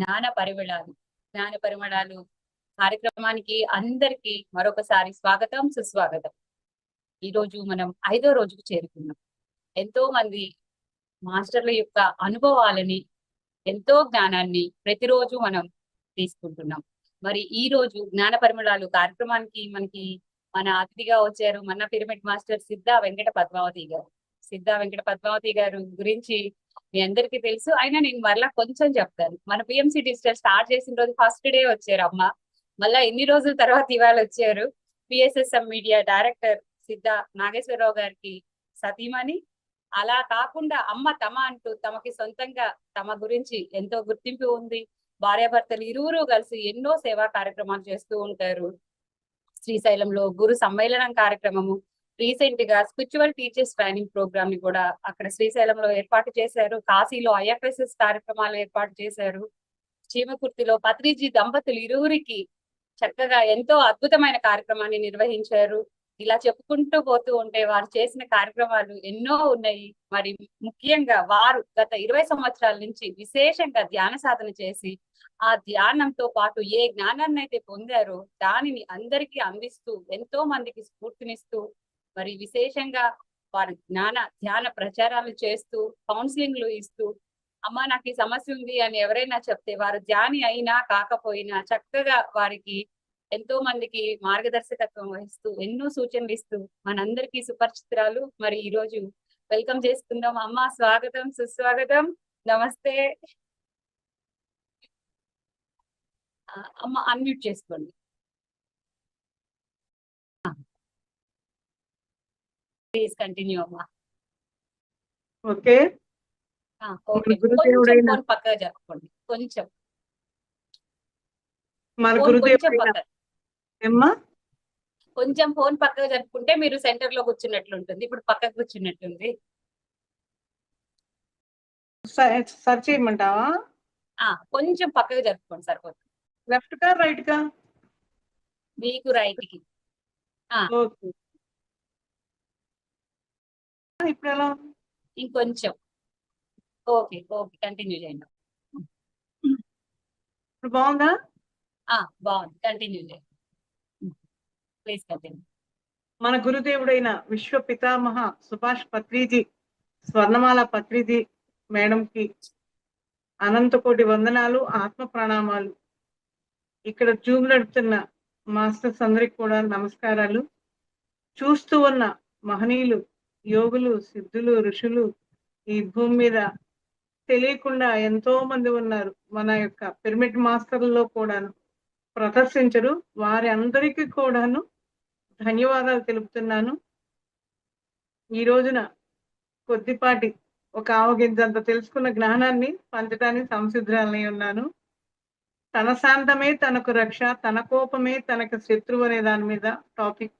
జ్ఞాన పరిమళాలు కార్యక్రమానికి అందరికీ మరొకసారి స్వాగతం, సుస్వాగతం. ఈ రోజు మనం 5వ రోజుకు చేరుకున్నాం. ఎంతో మంది మాస్టర్ల యొక్క అనుభవాలని, ఎంతో జ్ఞానాన్ని ప్రతిరోజు మనం తీసుకుంటున్నాం. మరి ఈ రోజు జ్ఞాన పరిమళాలు కార్యక్రమానికి మన అతిథిగా వచ్చారు మన పిరమిడ్ మాస్టర్ సిద్ధా వెంకట పద్మావతి గారు. సిద్ధా వెంకట పద్మావతి గారు గురించి మీ అందరికీ తెలుసు. అయినా నేను మరలా కొంచెం చెప్తాను. మన పిఎంసి డిజిటల్ స్టార్ట్ చేసిన రోజు ఫస్ట్ డే వచ్చారు అమ్మ. మళ్ళా ఎన్ని రోజుల తర్వాత ఇవాళ వచ్చారు. PSSM media director Siddha Nageswararao గారికి సతీమణి. అలా కాకుండా అమ్మ తమ అంటూ తమకి సొంతంగా తమ గురించి ఎంతో గుర్తింపు ఉంది. భార్యాభర్తలు ఇరువురు కలిసి ఎన్నో సేవా కార్యక్రమాలు చేస్తూ ఉంటారు. శ్రీశైలంలో గురు సమ్మేళనం కార్యక్రమము, రీసెంట్ గా స్పిరిచువల్ టీచర్స్ ట్రైనింగ్ ప్రోగ్రామ్ ని కూడా అక్కడ శ్రీశైలంలో ఏర్పాటు చేశారు. కాశీలో ఐఎఫ్ఎస్ఎస్ కార్యక్రమాలు ఏర్పాటు చేశారు. చీమకుర్తిలో పత్రిజీ దంపతులు ఇరువురికి చక్కగా ఎంతో అద్భుతమైన కార్యక్రమాన్ని నిర్వహించారు. ఇలా చెప్పుకుంటూ పోతూ ఉంటే వారు చేసిన కార్యక్రమాలు ఎన్నో ఉన్నాయి. మరి ముఖ్యంగా వారు గత 20 సంవత్సరాల నుంచి విశేషంగా ధ్యాన సాధన చేసి ఆ ధ్యానంతో పాటు ఏ జ్ఞానాన్ని అయితే పొందారో దానిని అందరికీ అందిస్తూ ఎంతో మందికి స్ఫూర్తినిస్తూ మరి విశేషంగా వారు ధ్యాన ప్రచారాలు చేస్తూ కౌన్సిలింగ్లు ఇస్తూ అమ్మ నాకు ఈ సమస్య ఉంది అని ఎవరైనా చెప్తే వారు ధ్యాని అయినా కాకపోయినా చక్కగా వారికి ఎంతో మందికి మార్గదర్శకత్వం వహిస్తూ ఎన్నో సూచనలు ఇస్తూ మనందరికీ సుపరిచితురాలు. మరి ఈ రోజు వెల్కమ్ చేసుకుందాం. అమ్మ స్వాగతం, సుస్వాగతం, నమస్తే. అమ్మ అన్మ్యూట్ చేసుకోండి. ప్లీజ్ కంటిన్యూ అమ్మా. ఓకే, కొంచెం ఫోన్ పక్కగా జరుపుకోండి. కొంచెం కొంచెం ఫోన్ పక్కగా జరుపుకుంటే మీరు సెంటర్ లో కూర్చున్నట్లుంటుంది. ఇప్పుడు పక్కకు కూర్చున్నట్టుంది. సర్చ్ చేయమంటావా? కొంచెం పక్కగా జరుపుకోండి సరిపోతుంది. లెఫ్ట్ కా రైట్ కా? మీకు రైట్ కి. ఓకే, ఇప్పుడు ఎలా? ఇంకొంచెం. ఓకే ఓకే, కంటిన్యూ చేయండి. ఇప్పుడు బాగుందా? బాగుంది, కంటిన్యూ చేయండి. Please continue. మన గురుదేవుడైన విశ్వ పితామహ సుభాష్ పత్రిజీ, స్వర్ణమాల పత్రిజీ మేడంకి అనంత కోటి వందనాలు, ఆత్మ ప్రణామాలు. ఇక్కడ జూమ్ నడుపుతున్న మాస్టర్స్ అందరికి కూడా నమస్కారాలు. చూస్తూ ఉన్న మహనీయులు, యోగులు, సిద్ధులు, ఋషులు ఈ భూమి మీద తెలియకుండా ఎంతో మంది ఉన్నారు. మన యొక్క పిరమిడ్ మాస్టర్లలో కూడాను ప్రదర్శించరు. వారి అందరికీ కూడాను ధన్యవాదాలు తెలుపుతున్నాను. ఈ రోజున కొద్దిపాటి ఒక ఆవగింజంత తెలుసుకున్న జ్ఞానాన్ని పంచడానికి సంసిద్ధురాలై ఉన్నాను. తన శాంతమే తనకు రక్ష, తన కోపమే తనకు శత్రువు అనే దాని మీద టాపిక్.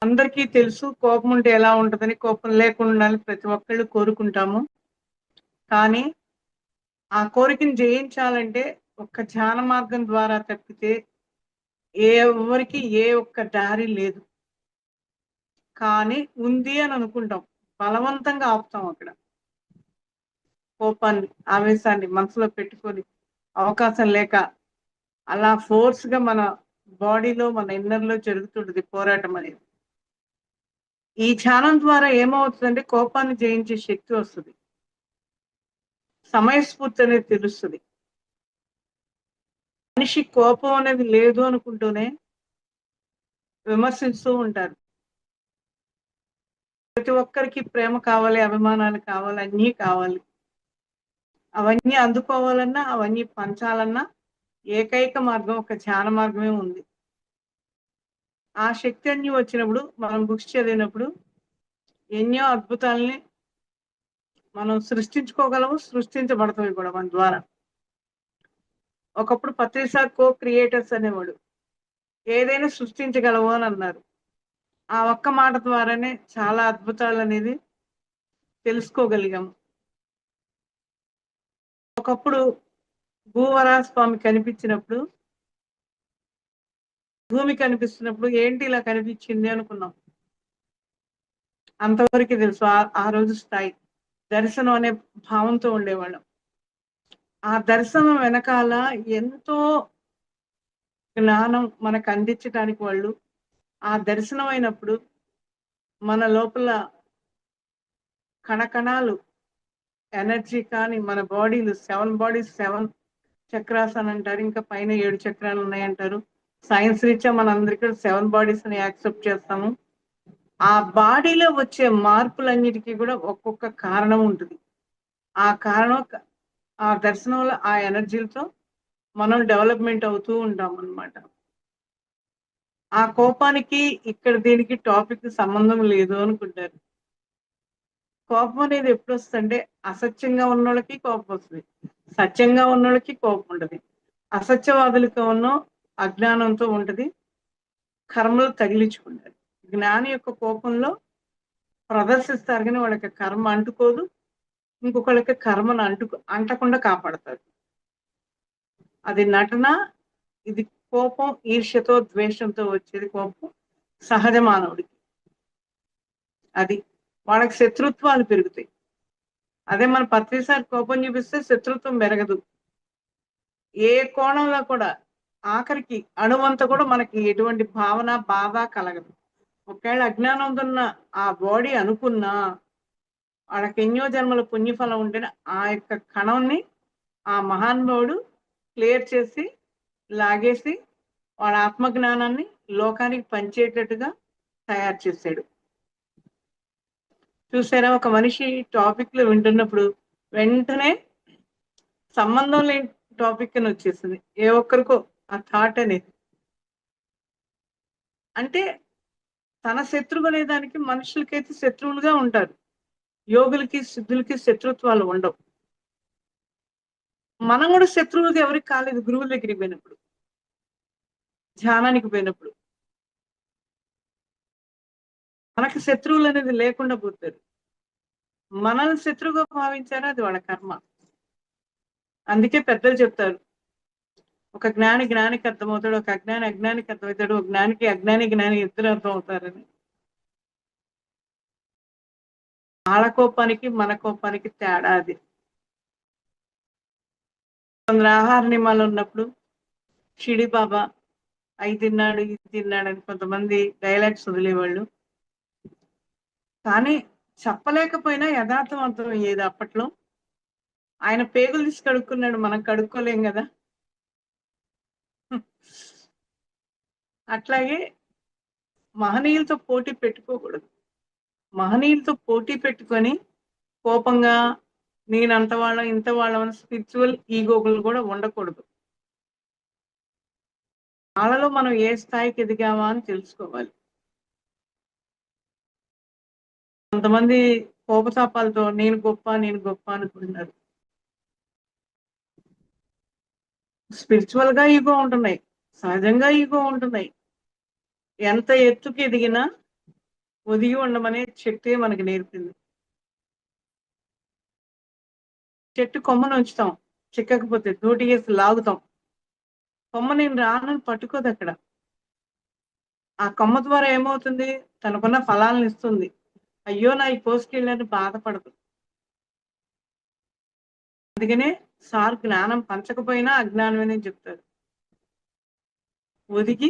అందరికీ తెలుసు కోపం ఉంటే ఎలా ఉంటుందని. కోపం లేకుండా ఉండాలని ప్రతి ఒక్కళ్ళు కోరుకుంటాము. కానీ ఆ కోరికను జయించాలంటే ఒక్క ధ్యాన మార్గం ద్వారా తప్పితే ఎవరికి ఏ ఒక్క దారి లేదు. కానీ ఉంది అని అనుకుంటాం, బలవంతంగా ఆపుతాం. అక్కడ కోపాన్ని, ఆవేశాన్ని మనసులో పెట్టుకొని అవకాశం లేక అలా ఫోర్స్ గా మన బాడీలో, మన ఇన్నర్లో జరుగుతుంటుంది పోరాటం అనేది. ఈ ధ్యానం ద్వారా ఏమవుతుందంటే కోపాన్ని జయించే శక్తి వస్తుంది, సమయస్ఫూర్తి అనేది తెలుస్తుంది. మనిషి కోపం అనేది లేదు అనుకుంటూనే విమర్శిస్తూ ఉంటారు. ప్రతి ఒక్కరికి ప్రేమ కావాలి, అభిమానాలు కావాలి, అన్నీ కావాలి. అవన్నీ అందుకోవాలన్నా, అవన్నీ పంచాలన్నా ఏకైక మార్గం ఒక ధ్యాన మార్గమే ఉంది. ఆ శక్తి అన్ని వచ్చినప్పుడు మనం బుక్స్ చదివినప్పుడు ఎన్నో అద్భుతాలని మనం సృష్టించుకోగలము, సృష్టించబడతాయి కూడా మన ద్వారా. ఒకప్పుడు పత్రిసా కో క్రియేటర్స్ అనేవాడు, ఏదైనా సృష్టించగలవు అని అన్నారు. ఆ ఒక్క మాట ద్వారానే చాలా అద్భుతాలు అనేది తెలుసుకోగలిగాము. ఒకప్పుడు భూవరాస్వామి కనిపించినప్పుడు, భూమి కనిపిస్తున్నప్పుడు ఏంటి ఇలా కనిపించింది అనుకున్నాం. అంతవరకు తెలుసు ఆ రోజు స్థాయి. దర్శనం అనే భావంతో ఉండేవాళ్ళం. ఆ దర్శనం వెనకాల ఎంతో జ్ఞానం మనకు అందించడానికి వాళ్ళు ఆ దర్శనం అయినప్పుడు మన లోపల కణకణాలు ఎనర్జీ కానీ మన బాడీలు 7 బాడీస్ 7 చక్రాస్ అని అంటారు. ఇంకా పైన 7 చక్రాలు ఉన్నాయంటారు. సైన్స్ రీత్యా మనందరికీ 7 బాడీస్ అని యాక్సెప్ట్ చేస్తాము. ఆ బాడీలో వచ్చే మార్పులన్నిటికీ కూడా ఒక్కొక్క కారణం ఉంటుంది. ఆ కారణం ఆ దర్శనంలో ఆ ఎనర్జీలతో మనం డెవలప్మెంట్ అవుతూ ఉంటాం అన్నమాట. ఆ కోపానికి ఇక్కడ దీనికి టాపిక్ సంబంధం లేదు అనుకుంటారు. కోపం అనేది ఎప్పుడు వస్తుందంటే అసత్యంగా ఉన్నోళ్ళకి కోపం వస్తుంది, సత్యంగా ఉన్నోళ్ళకి కోపం ఉంటుంది. అసత్యవాదులతో ఉన్న అజ్ఞానంతో ఉంటది, కర్మలు తగిలించుకుంటారు. జ్ఞాని యొక్క కోపంలో ప్రదర్శిస్తారు కానీ వాళ్ళకి కర్మ అంటుకోదు, ఇంకొకళ్ళకి కర్మను అంటకుండా కాపాడతారు. అది నటన. ఇది కోపం ఈర్ష్యతో ద్వేషంతో వచ్చేది కోపం సహజ మానవుడికి. అది వాళ్ళకి శత్రుత్వాలు పెరుగుతాయి. అదే మన ప్రతిసారి కోపం చూపిస్తే శత్రుత్వం పెరగదు. ఏ కోణంలో కూడా ఆఖరికి అణువంత కూడా మనకి ఎటువంటి భావన బాధ కలగదు. ఒకవేళ అజ్ఞానంతో ఉన్న ఆ బాడీ అనుకున్నా వాళ్ళకి ఎన్నో జన్మల పుణ్యఫలం ఉంటేనే ఆ యొక్క కణంని ఆ మహానుభావుడు క్లియర్ చేసి లాగేసి వాళ్ళ ఆత్మజ్ఞానాన్ని లోకానికి పంచేటట్టుగా తయారు చేశాడు. చూసారా, ఒక మనిషి టాపిక్లు వింటున్నప్పుడు వెంటనే సంబంధం లేని టాపిక్ అని వచ్చేసింది ఏ ఒక్కరికో ఆ థాట్ అనేది. అంటే తన శత్రువు అనే దానికి మనుషులకైతే శత్రువులుగా ఉంటారు, యోగులకి సిద్ధులకి శత్రుత్వాలు ఉండవు. మనం కూడా శత్రువులుగా ఎవరికి కాలేదు గురువుల దగ్గరికి పోయినప్పుడు, ధ్యానానికి పోయినప్పుడు. మనకి శత్రువులు అనేది లేకుండా పోతారు. మనల్ని శత్రువుగా భావించారా అది వాళ్ళ కర్మ. అందుకే పెద్దలు చెప్తారు, ఒక జ్ఞాని జ్ఞానికి అర్థమవుతాడు, ఒక అజ్ఞాని అజ్ఞానికి అర్థమవుతాడు, ఒక జ్ఞానికి అజ్ఞాని జ్ఞాని ఇద్దరు అర్థం అవుతారని. వాళ్ళ కోపానికి మన కోపానికి తేడా అది. కొందరు ఆహార నియమాలు ఉన్నప్పుడు షిడి బాబా అవి తిన్నాడు ఇది తిన్నాడు అని కొంతమంది డైలాగ్స్ వదిలేవాళ్ళు. కానీ చెప్పలేకపోయినా యథార్థం అర్థం అయ్యేది అప్పట్లో. ఆయన పేగులు తీసి కడుక్కున్నాడు, మనం కడుక్కోలేం కదా. అట్లాగే మహనీయులతో పోటీ పెట్టుకోకూడదు. మహనీయులతో పోటీ పెట్టుకొని కోపంగా నేను అంత వాళ్ళం ఇంత వాళ్ళం స్పిరిచువల్ ఈగోగులు కూడా ఉండకూడదు. వాళ్ళలో మనం ఏ స్థాయికి ఎదిగామా అని తెలుసుకోవాలి. కొంతమంది కోపతాపాలతో నేను గొప్ప అనుకుంటున్నారు. స్పిరిచువల్ గా ఈగో ఉంటున్నాయి, సహజంగా ఈగో ఉంటున్నాయి. ఎంత ఎత్తుకి ఎదిగినా ఒదిగి ఉండమనే చెట్టే మనకి నేర్పింది. చెట్టు కొమ్మను ఉంచుతాం, చిక్కకపోతే దూటిగేసి లాగుతాం. కొమ్మ నేను రానని పట్టుకోదు అక్కడ. ఆ కొమ్మ ద్వారా ఏమవుతుంది, తనకున్న ఫలాలను ఇస్తుంది. అయ్యో నా ఈ కోసుకెళ్ళని బాధపడదు. అందుకనే సార్ జ్ఞానం పంచకపోయినా అజ్ఞానమని చెప్తారు. ఒదిగి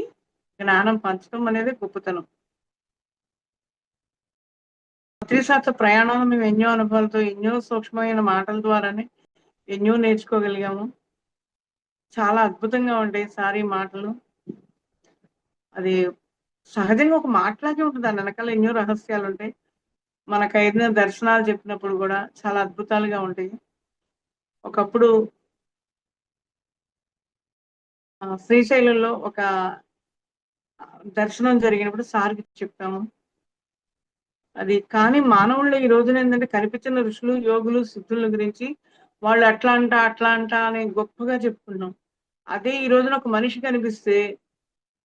జ్ఞానం పంచడం అనేది గొప్పతనం. త్రిశాస్త్ర ప్రయాణంలో మేము ఎన్నో అనుభవాలతో ఎన్నో సూక్ష్మమైన మాటల ద్వారానే ఎన్నో నేర్చుకోగలిగాము. చాలా అద్భుతంగా ఉంటాయి సార్ ఈ మాటలు. అది సహజంగా ఒక మాటలాగే ఉంటుంది, దాని వెనకాల ఎన్నో రహస్యాలు ఉంటాయి. మనకు అయిన దర్శనాలు చెప్పినప్పుడు కూడా చాలా అద్భుతాలుగా ఉంటాయి. ఒకప్పుడు శ్రీశైలంలో ఒక దర్శనం జరిగినప్పుడు సార్కి చెప్పాము. అది కానీ మానవుళ్ళు ఈ రోజున ఏంటంటే కనిపించిన ఋషులు యోగులు సిద్ధుల గురించి వాళ్ళు అట్లా అంట అని గొప్పగా చెప్పుకున్నాం. అదే ఈ రోజున ఒక మనిషి కనిపిస్తే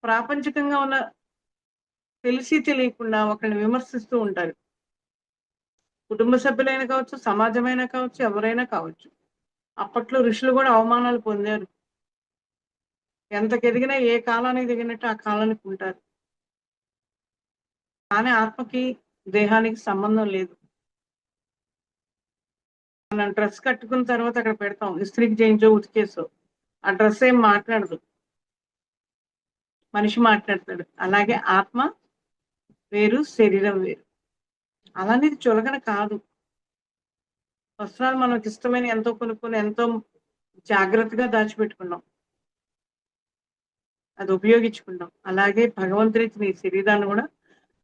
ప్రాపంచికంగా ఉన్న తెలిసి తెలియకుండా ఒకరిని విమర్శిస్తూ ఉంటారు. కుటుంబ సభ్యులైనా కావచ్చు, సమాజమైనా కావచ్చు, ఎవరైనా కావచ్చు. అప్పట్లో ఋషులు కూడా అవమానాలు పొందారు. ఎంతకు ఎదిగినా ఏ కాలానికి దిగినట్టు ఆ కాలానికి ఉంటారు. కానీ ఆత్మకి దేహానికి సంబంధం లేదు. మనం డ్రెస్ కట్టుకున్న తర్వాత అక్కడ పెడతాం, ఇస్త్రీకి చేయించో ఉతికేసో, ఆ డ్రెస్ ఏం మాట్లాడదు, మనిషి మాట్లాడతాడు. అలాగే ఆత్మ వేరు, శరీరం వేరు. అలానే ఇది చులకన కాదు. వస్త్రాలు మనకి ఇష్టమైన ఎంతో కొనుక్కొని ఎంతో జాగ్రత్తగా దాచిపెట్టుకున్నాం, అది ఉపయోగించుకుంటాం. అలాగే భగవంతుడి ఇచ్చిన ఈ శరీరాన్ని కూడా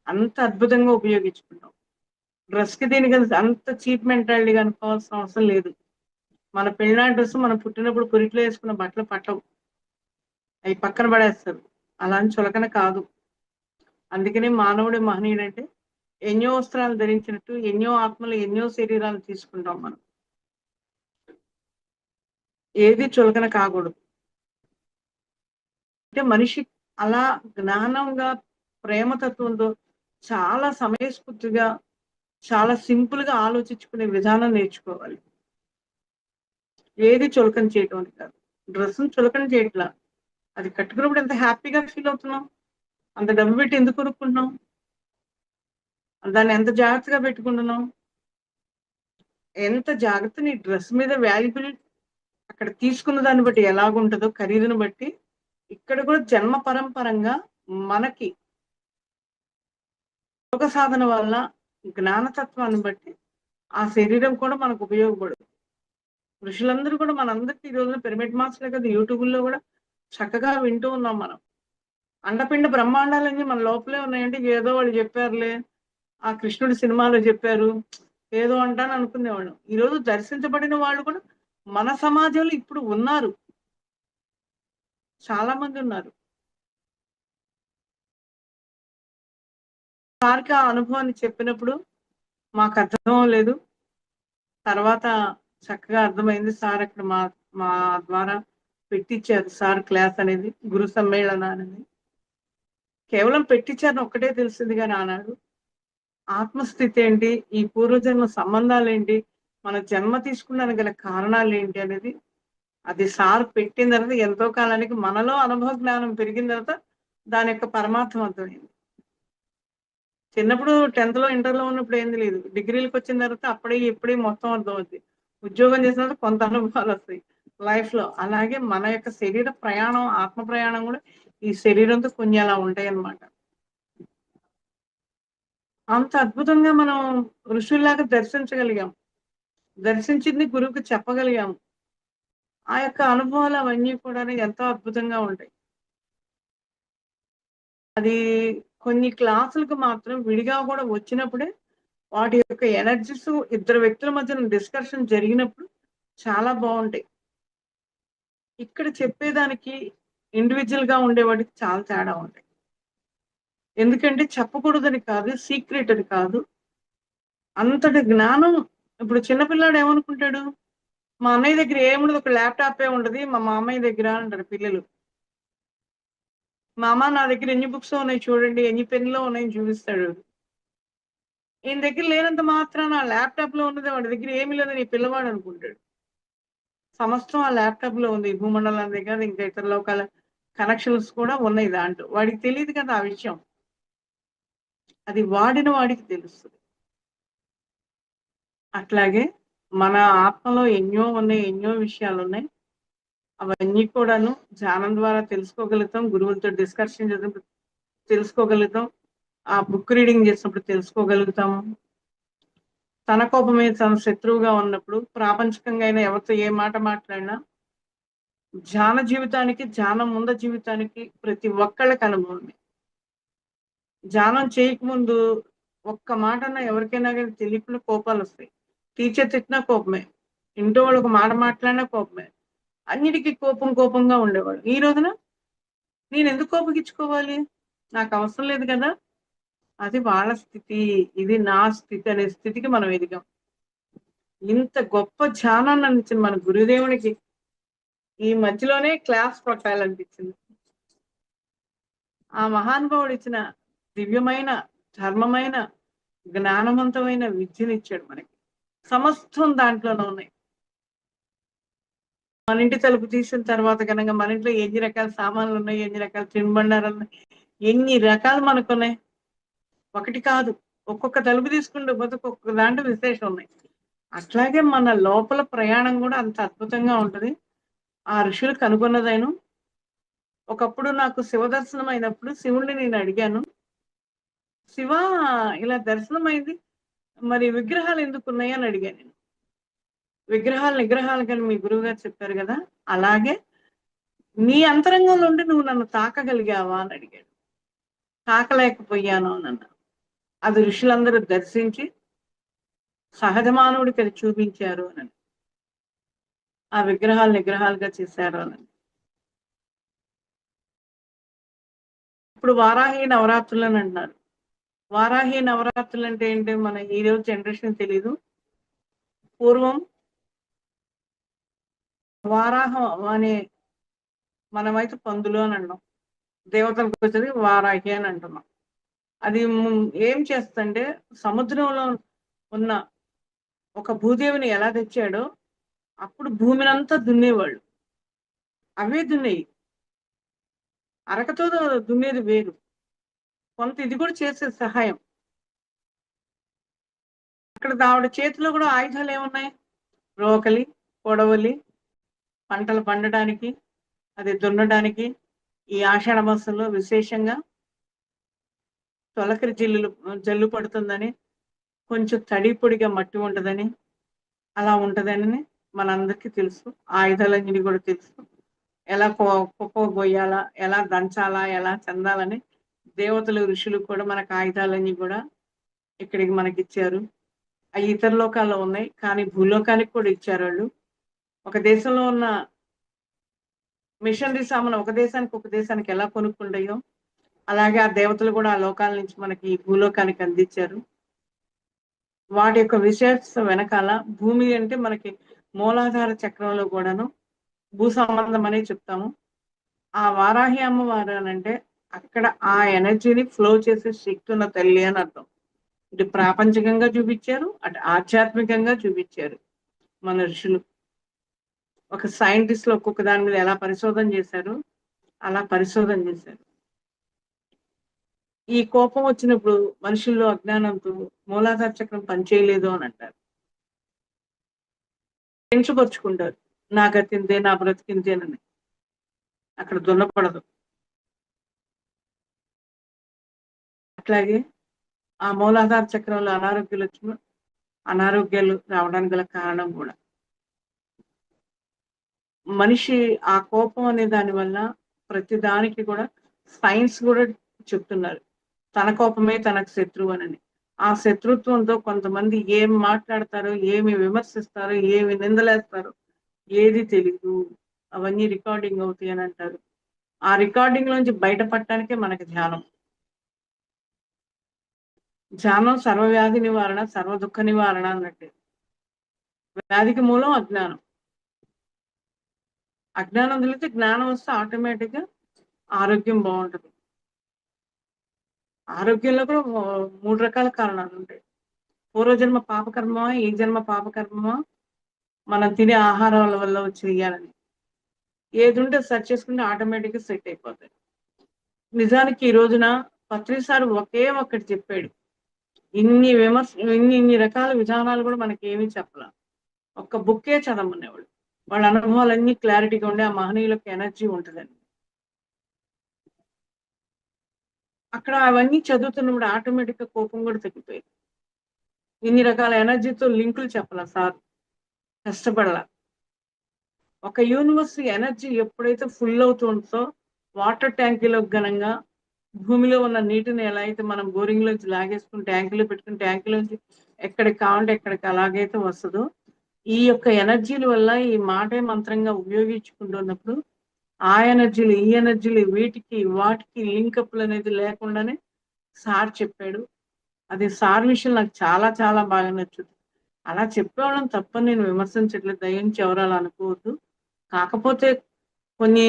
అంత అద్భుతంగా ఉపయోగించుకుంటాం. డ్రెస్కి దీనికి అంత చీప్ మెంటాలిటీగా అనుకోవాల్సిన అవసరం లేదు. మన పెళ్ళినాటి డ్రెస్ మనం పుట్టినప్పుడు పురిట్లో వేసుకున్న బట్టలు పట్టవు, అవి పక్కన పడేస్తారు. అలాంటి చులకన కాదు. అందుకనే మానవుడి మహనీయుడు అంటే ఎన్నో వస్త్రాలు ధరించినట్టు ఎన్నో ఆత్మలు ఎన్నో శరీరాలు తీసుకుంటాం మనం. ఏది చులకన కాకూడదు. అంటే మనిషి అలా జ్ఞానంగా ప్రేమతత్వంతో చాలా సమయస్ఫూర్తిగా చాలా సింపుల్ గా ఆలోచించుకునే విధానం నేర్చుకోవాలి. ఏది చులకన చేయటం అని కాదు. డ్రెస్సును చులకన చేయట్లా, అది కట్టుకున్నప్పుడు ఎంత హ్యాపీగా ఫీల్ అవుతున్నాం, అంత డబ్బు పెట్టి ఎందుకు కొనుక్కుంటున్నాం, దాన్ని ఎంత జాగ్రత్తగా పెట్టుకుంటున్నాం, ఎంత జాగ్రత్త నీ డ్రెస్ మీద వాల్యుబుల్ అక్కడ తీసుకున్న దాన్ని బట్టి ఎలాగుంటుందో ఖరీదును బట్టి ఇక్కడ కూడా జన్మ పరంపరంగా మనకి యోగ సాధన వల్ల జ్ఞానతత్వాన్ని బట్టి ఆ శరీరం కూడా మనకు ఉపయోగపడదు. ఋషులందరూ కూడా మనందరికీ ఈ రోజున పిరమిడ్ మాస్టర్లే కదా యూట్యూబ్ లో కూడా చక్కగా వింటూ ఉన్నాం మనం. అండపిండ బ్రహ్మాండాలన్నీ మన లోపలే ఉన్నాయంటే ఏదో వాళ్ళు చెప్పారులే, ఆ కృష్ణుడి సినిమాలో చెప్పారు ఏదో అంటాను అనుకునేవాళ్ళం. ఈరోజు దర్శించబడిన వాళ్ళు కూడా మన సమాజంలో ఇప్పుడు ఉన్నారు, చాలా మంది ఉన్నారు. సార్కి ఆ అనుభవాన్ని చెప్పినప్పుడు మాకు అర్థం లేదు, తర్వాత చక్కగా అర్థమైంది. సార్ అక్కడ మా మా ద్వారా పెట్టించారు, సార్ క్లాస్ అనేది గురు సమ్మేళన అనేది కేవలం పెట్టించారని ఒక్కటే తెలిసింది. కానీ ఆనాడు ఆత్మస్థితి ఏంటి, ఈ పూర్వజన్మ సంబంధాలు ఏంటి, మన జన్మ తీసుకున్నానికి గల కారణాలు ఏంటి అనేది అది సార్ పెట్టిన తర్వాత ఎంతో కాలానికి మనలో అనుభవ జ్ఞానం పెరిగిన తర్వాత దాని యొక్క పరమార్థం అర్థమైంది. చిన్నప్పుడు 10th లో ఇంటర్లో ఉన్నప్పుడు ఏంది లేదు, డిగ్రీలకు వచ్చిన తర్వాత అప్పుడే ఇప్పుడే మొత్తం అర్థం అవుతుంది. ఉద్యోగం చేసిన తర్వాత కొంత అనుభవాలు వస్తాయి లైఫ్ లో. అలాగే మన యొక్క శరీర ప్రయాణం, ఆత్మ ప్రయాణం కూడా ఈ శరీరంతో కొన్ని అలా ఉంటాయి అన్నమాట. అంత అద్భుతంగా మనం ఋషుల్లాగా దర్శించగలిగాం, దర్శించింది గురువుకి చెప్పగలిగాము. ఆ యొక్క అనుభవాలు అవన్నీ కూడా ఎంతో అద్భుతంగా ఉంటాయి. అది కొన్ని క్లాసులకు మాత్రం విడిగా కూడా వచ్చినప్పుడే వాటి యొక్క ఎనర్జీస్ ఇద్దరు వ్యక్తుల మధ్యన డిస్కషన్ జరిగినప్పుడు చాలా బాగుంటాయి. ఇక్కడ చెప్పేదానికి ఇండివిజువల్ గా ఉండేవాడికి చాలా తేడా ఉంటాయి. ఎందుకంటే చెప్పకూడదని కాదు, సీక్రెట్ అని కాదు, అంతటి జ్ఞానం. ఇప్పుడు చిన్నపిల్లాడు ఏమనుకుంటాడు, మా అన్నయ్య దగ్గర ఏముండదు, ఒక ల్యాప్టాపే ఉండదు మా మామయ్య దగ్గర అంటారు పిల్లలు. మా అమ్మ నా దగ్గర ఎన్ని బుక్స్ ఉన్నాయి చూడండి, ఎన్ని పెన్నులో ఉన్నాయని చూపిస్తాడు. ఈయన దగ్గర లేనంత మాత్రాన ఆ ల్యాప్టాప్ లో ఉన్నది వాడి దగ్గర ఏమి లేదని ఈ పిల్లవాడు అనుకుంటాడు. సమస్తం ఆ ల్యాప్టాప్ లో ఉంది, భూమండలం దగ్గర ఇంకా ఇతర లోకాల కనెక్షన్స్ కూడా ఉన్నాయి దాంట్లో. వాడికి తెలియదు కదా ఆ విషయం, అది వాడిన వాడికి తెలుస్తుంది. అట్లాగే మన ఆత్మలో ఎన్నో ఉన్నాయి, ఎన్నో విషయాలు ఉన్నాయి. అవన్నీ కూడాను ధ్యానం ద్వారా తెలుసుకోగలుగుతాం, గురువులతో డిస్కషన్ చేసినప్పుడు తెలుసుకోగలుగుతాం, ఆ బుక్ రీడింగ్ చేసినప్పుడు తెలుసుకోగలుగుతాము. తన కోపమే తన శత్రువుగా ఉన్నప్పుడు ప్రాపంచికంగా అయినా ఎవరితో ఏ మాట మాట్లాడినా ధ్యాన జీవితానికి, ధ్యానం ముంద జీవితానికి ప్రతి ఒక్కళ్ళకి అనుభవమే. ధ్యానం చేయకముందు ఒక్క మాటన్నా ఎవరికైనా కానీ తెలియకుండా కోపాలు వస్తాయి. టీచర్ తిట్టినా కోపమే, ఇంట్లో వాళ్ళు ఒక మాట మాట్లాడినా కోపమే, అన్నిటికీ కోపంగా ఉండేవాడు. ఈ రోజున నేను ఎందుకు కోపగించుకోవాలి, నాకు అవసరం లేదు కదా. అది వాళ్ళ స్థితి, ఇది నా స్థితి అనే స్థితికి మనం ఎదిగాం. ఇంత గొప్ప ధ్యానాన్ని అందించిన మన గురుదేవునికి ఈ మధ్యలోనే క్లాస్ కొట్టాలనిపించింది. ఆ మహానుభావుడు ఇచ్చిన దివ్యమైన, ధర్మమైన, జ్ఞానవంతమైన విద్యనిచ్చాడు మనకి. సమస్తం దాంట్లోనే ఉన్నాయి. మన ఇంటి తలుపు తీసిన తర్వాత కనుక మన ఇంట్లో ఎన్ని రకాల సామాన్లు ఉన్నాయి, ఎన్ని రకాల తినుబండారాలు ఉన్నాయి, ఎన్ని రకాలు మనకున్నాయి. ఒకటి కాదు, ఒక్కొక్క తలుపు తీసుకుంటూ పోతే ఒక్కొక్క దాంట్లో విశేషం ఉన్నాయి. అట్లాగే మన లోపల ప్రయాణం కూడా అంత అద్భుతంగా ఉంటది. ఆ ఋషులు కనుగొన్నదైను. ఒకప్పుడు నాకు శివ దర్శనం అయినప్పుడు శివుడిని నేను అడిగాను. శివ, ఇలా దర్శనం అయింది, మరి విగ్రహాలు ఎందుకున్నాయి అని అడిగాను నేను. విగ్రహాలు నిగ్రహాలు కానీ మీ గురువు గారు చెప్పారు కదా, అలాగే నీ అంతరంగంలో ఉండి నువ్వు నన్ను తాకగలిగావా అని అడిగాడు. తాకలేకపోయాను అని అన్నా. అది ఋషులందరూ దర్శించి సహజ మానవుడికి అది చూపించారు అని, ఆ విగ్రహాలు నిగ్రహాలుగా చేశారు అని. ఇప్పుడు వారాహి నవరాత్రులు అని అంటున్నారు. వారాహి నవరాత్రులు అంటే ఏంటి, మన ఈ రోజు జనరేషన్ తెలీదు. పూర్వం వారాహం అనే, మనమైతే పందులు అని అంటాం, దేవతలకు వచ్చేది వారాహి అని అంటున్నాం. అది ఏం చేస్తుంటే సముద్రంలో ఉన్న ఒక భూదేవిని ఎలా తెచ్చాడో అప్పుడు భూమినంతా దున్నేవాళ్ళు. అవే దున్నేయి, అరకతో దున్నేది వేరు. కొంత ఇది కూడా చేసే సహాయం. అక్కడ ఆవిడ చేతిలో కూడా ఆయుధాలు ఏమున్నాయి, రోకలి, కొడవలి, పంటలు పండడానికి, అది దున్నడానికి. ఈ ఆషాఢ మాసంలో విశేషంగా తొలకరి జల్లు పడుతుందని, కొంచెం తడి పొడిగా మట్టి ఉంటదని, అలా ఉంటదని మనందరికీ తెలుసు. ఆయుధాలన్నీ కూడా తెలుసు. ఎలా కుప్ప గొయ్యాలా, ఎలా దంచాలా, ఎలా చెందాలని దేవతలు ఋషులు కూడా మనకు ఆయుధాలన్నీ కూడా ఇక్కడికి మనకి ఇచ్చారు. అవి ఇతర లోకాల్లో ఉన్నాయి, కానీ భూలోకానికి కూడా ఇచ్చారు వాళ్ళు. ఒక దేశంలో ఉన్న మిషనరీ సామాన్ ఒక దేశానికి ఎలా కొనుక్కుంటాయో అలాగే ఆ దేవతలు కూడా ఆ లోకాల నుంచి మనకి ఈ భూలోకానికి అందించారు. వాటి యొక్క విశేష వెనకాల భూమి అంటే మనకి మూలాధార చక్రంలో కూడాను భూ సంబంధం అనే చెప్తాము. ఆ వారాహి అమ్మవారు అని అంటే అక్కడ ఆ ఎనర్జీని ఫ్లో చేసే శక్తి ఉన్న తల్లి అని అర్థం. ఇటు ప్రాపంచికంగా చూపించారు, అటు ఆధ్యాత్మికంగా చూపించారు మన ఋషులు. ఒక సైంటిస్టులు ఒక్కొక్క దాని మీద ఎలా పరిశోధన చేశారు, అలా పరిశోధన చేశారు. ఈ కోపం వచ్చినప్పుడు మనుషుల్లో అజ్ఞానంతో మూలాధార చక్రం పనిచేయలేదు అని అంటారు. పెంచుపరుచుకుంటారు, నా గతింతే, నా బ్రతికింతేనని. అక్కడ దున్నపడదు. అట్లాగే ఆ మూలాధార చక్రంలో అనారోగ్యాలు రావడానికి గల కారణం కూడా మనిషి ఆ కోపం అనే దాని వల్ల ప్రతి దానికి కూడా సైన్స్ కూడా చెప్తున్నారు, తన కోపమే తనకు శత్రువు అని. ఆ శత్రుత్వంతో కొంతమంది ఏం మాట్లాడతారో, ఏమి విమర్శిస్తారో, ఏమి నిందలేస్తారో ఏది తెలీదు. అవన్నీ రికార్డింగ్ అవుతాయి అని అంటారు. ఆ రికార్డింగ్ నుంచి బయటపడటానికే మనకి ధ్యానం. ధ్యానం సర్వవ్యాధి నివారణ, సర్వ దుఃఖ నివారణ అన్నట్టు. వ్యాధికి మూలం అజ్ఞానం. అజ్ఞానం తెలిస్తే జ్ఞానం వస్తే ఆటోమేటిక్ గా ఆరోగ్యం బాగుంటుంది. ఆరోగ్యంలో కూడా 3 రకాల కారణాలు ఉంటాయి. పూర్వజన్మ పాపకర్మమా, ఈ జన్మ పాపకర్మమా, మనం తినే ఆహారాల వల్ల వచ్చేయాలని ఏది ఉంటే సెర్చ్ చేసుకుంటే ఆటోమేటిక్ గా సెట్ అయిపోతాయి. నిజానికి ఈ రోజున పత్రిసారి ఒకే ఒక్కటి చెప్పాడు. ఇన్ని రకాల విధానాలు కూడా మనకి ఏమీ చెప్పాల. ఒక్క బుక్కే చదవమనేవాడు. వాళ్ళ అనుభవాలన్నీ క్లారిటీగా ఉండే ఆ మహనీయులకు ఎనర్జీ ఉంటుందండి. అక్కడ అవన్నీ చదువుతున్నప్పుడు ఆటోమేటిక్ గా కోపం కూడా తగ్గిపోయింది. ఇన్ని రకాల ఎనర్జీతో లింకులు చెప్పాల సార్, కష్టపడాల. ఒక యూనివర్స్ ఎనర్జీ ఎప్పుడైతే ఫుల్ అవుతుందో వాటర్ ట్యాంకీలో ఘనంగా భూమిలో ఉన్న నీటిని ఎలా అయితే మనం బోరింగ్ లోంచి లాగేసుకుని ట్యాంకులో పెట్టుకుని ట్యాంకులోంచి ఎక్కడికి కావాలంటే ఎక్కడికి అలాగైతే వస్తుందో, ఈ యొక్క ఎనర్జీల వల్ల ఈ మాటే మంత్రంగా ఉపయోగించుకుంటున్నప్పుడు ఆ ఎనర్జీలు, ఈ ఎనర్జీలు, వీటికి వాటికి లింకప్లు అనేది లేకుండానే సార్ చెప్పాడు. అది సార్ విషయం నాకు చాలా చాలా బాగా నచ్చుతుంది. అలా చెప్పేవాళ్ళం తప్పని నేను విమర్శించట్లేదు, దయించి ఎవరు అలా అనుకోవద్దు. కాకపోతే కొన్ని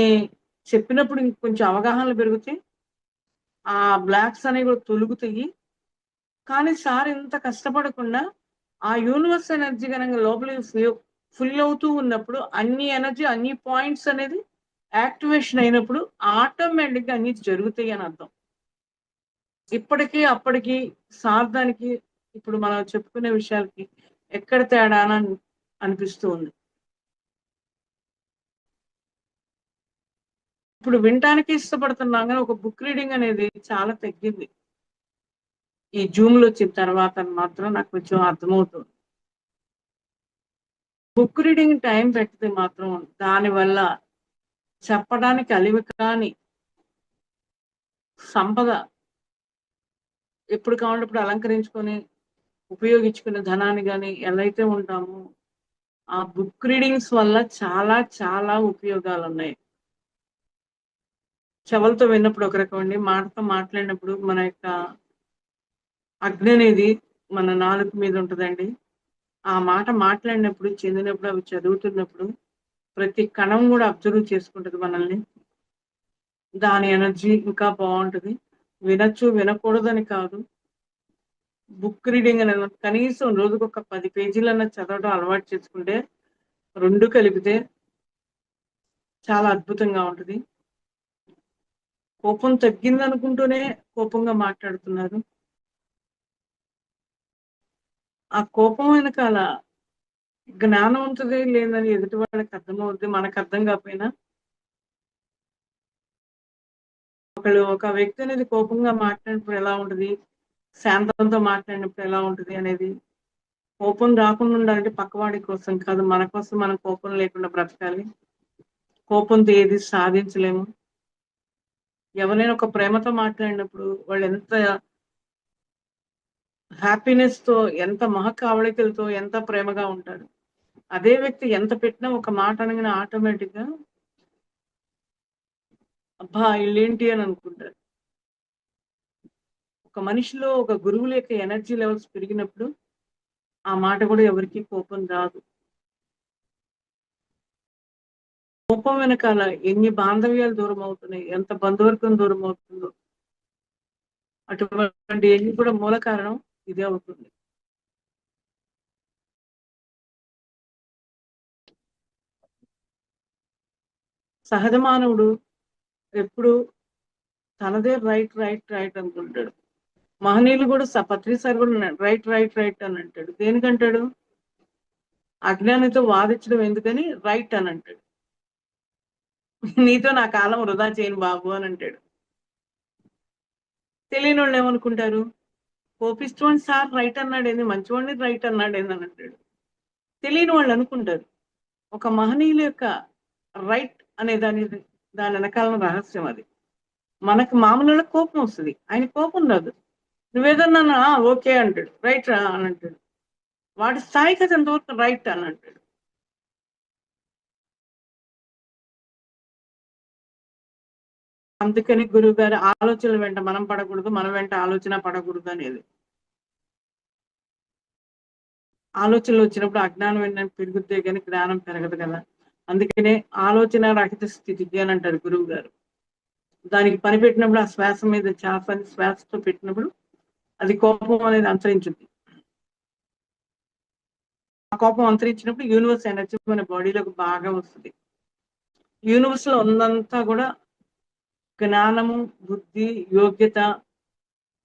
చెప్పినప్పుడు ఇంకొంచెం అవగాహనలు పెరిగితే ఆ బ్లాక్స్ అనేవి కూడా తొలుగుతాయి. కానీ సార్ ఇంత కష్టపడకుండా ఆ యూనివర్స్ ఎనర్జీ కనుక లోపలికి ఫుల్ అవుతూ ఉన్నప్పుడు అన్ని ఎనర్జీ, అన్ని పాయింట్స్ అనేది యాక్టివేషన్ అయినప్పుడు ఆటోమేటిక్ గా అన్ని జరుగుతాయి అని అర్థం. ఇప్పటికీ అప్పటికి సార్ దానికి ఇప్పుడు మనం చెప్పుకునే విషయాలకి ఎక్కడ తేడా అని అనిపిస్తూ ఉంది. ఇప్పుడు వినటానికి ఇష్టపడుతున్నాం కానీ ఒక బుక్ రీడింగ్ అనేది చాలా తగ్గింది. ఈ జూమ్లు వచ్చిన తర్వాత మాత్రం నాకు కొంచెం అర్థమవుతుంది. బుక్ రీడింగ్ టైం పెట్టితే మాత్రం దానివల్ల చెప్పడానికి అలివి కాని సంపద ఎప్పుడు కావాలంటే ఇప్పుడు అలంకరించుకొని ఉపయోగించుకునే ధనాన్ని కానీ ఎలా అయితే ఉంటామో ఆ బుక్ రీడింగ్స్ వల్ల చాలా చాలా ఉపయోగాలు ఉన్నాయి. చెవులతో విన్నప్పుడు ఒక రకం అండి, మాటతో మాట్లాడినప్పుడు మన యొక్క అగ్ని అనేది మన నాలుక మీద ఉంటుందండి. ఆ మాట మాట్లాడినప్పుడు, చెందినప్పుడు, అవి చదువుతున్నప్పుడు ప్రతి కణం కూడా అబ్జర్వ్ చేసుకుంటుంది మనల్ని. దాని ఎనర్జీ ఇంకా బాగుంటుంది. వినొచ్చు, వినకూడదని కాదు. బుక్ రీడింగ్ అనేది కనీసం రోజుకు ఒక 10 పేజీలన్నా చదవడం అలవాటు చేసుకుంటే 2 కలిపితే చాలా అద్భుతంగా ఉంటుంది. కోపం తగ్గిందనుకుంటూనే కోపంగా మాట్లాడుతున్నారు. ఆ కోపం వెనకాల జ్ఞానం ఉంటుంది లేదని ఎదుటి వాళ్ళకి అర్థమవుతుంది, మనకు అర్థం కాకపోయినా. ఒక వ్యక్తి అనేది కోపంగా మాట్లాడినప్పుడు ఎలా ఉంటుంది, శాంతంతో మాట్లాడినప్పుడు ఎలా ఉంటుంది అనేది. కోపం రాకుండా ఉండాలంటే పక్కవాడి కోసం కాదు, మన కోసం మనం కోపం లేకుండా బ్రతకాలి. కోపంతో ఏది సాధించలేము. ఎవరైనా ఒక ప్రేమతో మాట్లాడినప్పుడు వాళ్ళు ఎంత హ్యాపీనెస్ తో, ఎంత మహకావళికలతో, ఎంత ప్రేమగా ఉంటారు. అదే వ్యక్తి ఎంత పెట్టినా ఒక మాట అనగానే ఆటోమేటిక్ గా అబ్బా వీళ్ళేంటి అని అనుకుంటారు. ఒక మనిషిలో ఒక గురువుల యొక్క ఎనర్జీ లెవెల్స్ పెరిగినప్పుడు ఆ మాట కూడా ఎవరికి కోపం రాదు. కోపం వెనకాల ఎన్ని బాంధవ్యాలు దూరం అవుతున్నాయి, ఎంత బంధువర్గం దూరం అవుతుందో, అటువంటి ఎన్ని కూడా మూల కారణం ఇదే అవుతుంది. సహజ మానవుడు ఎప్పుడు తనదే రైట్ రైట్ రైట్ అనుకుంటాడు. మహనీయులు కూడా పత్రి సార్ కూడా రైట్ రైట్ రైట్ అని అంటాడు. దేనికంటాడు? అజ్ఞానితో వాదించడం ఎందుకని రైట్ అని అంటాడు. నీతో నా కాలం వృధా చేయను బాబు అని అంటాడు. తెలియని వాళ్ళు ఏమనుకుంటారు? కోపిస్తోండి సార్ రైట్ అన్నాడు ఏంది, మంచివాడిని రైట్ అన్నాడు ఏంది అని అంటాడు. తెలియని వాళ్ళు అనుకుంటారు. ఒక మహనీయుల యొక్క రైట్ అనే దాని వెనకాల రహస్యం అది. మనకు మామూలుగా కోపం వస్తుంది, ఆయన కోపం రాదు. నువ్వేదన్నా ఓకే అంటాడు, రైట్ రా అని అంటాడు. వాడి స్థాయికి అది ఎంతవరకు రైట్ అని అంటాడు. అందుకని గురువు గారి ఆలోచనల వెంట మనం పడకూడదు, మన వెంట ఆలోచన పడకూడదు అనేది. ఆలోచనలు వచ్చినప్పుడు అజ్ఞానం ఏంటంటే పెరుగుద్దే కానీ జ్ఞానం పెరగదు కదా. అందుకనే ఆలోచన రహిత స్థితికి అని అంటారు గురువు గారు. దానికి పని పెట్టినప్పుడు ఆ శ్వాస మీద శ్వాసతో పెట్టినప్పుడు అది కోపం అనేది అంతరించుద్ది. ఆ కోపం అంతరించినప్పుడు యూనివర్స్ ఎనర్జీ మన బాడీలోకి బాగా వస్తుంది. యూనివర్స్ లో ఉన్నంతా కూడా జ్ఞానము, బుద్ధి, యోగ్యత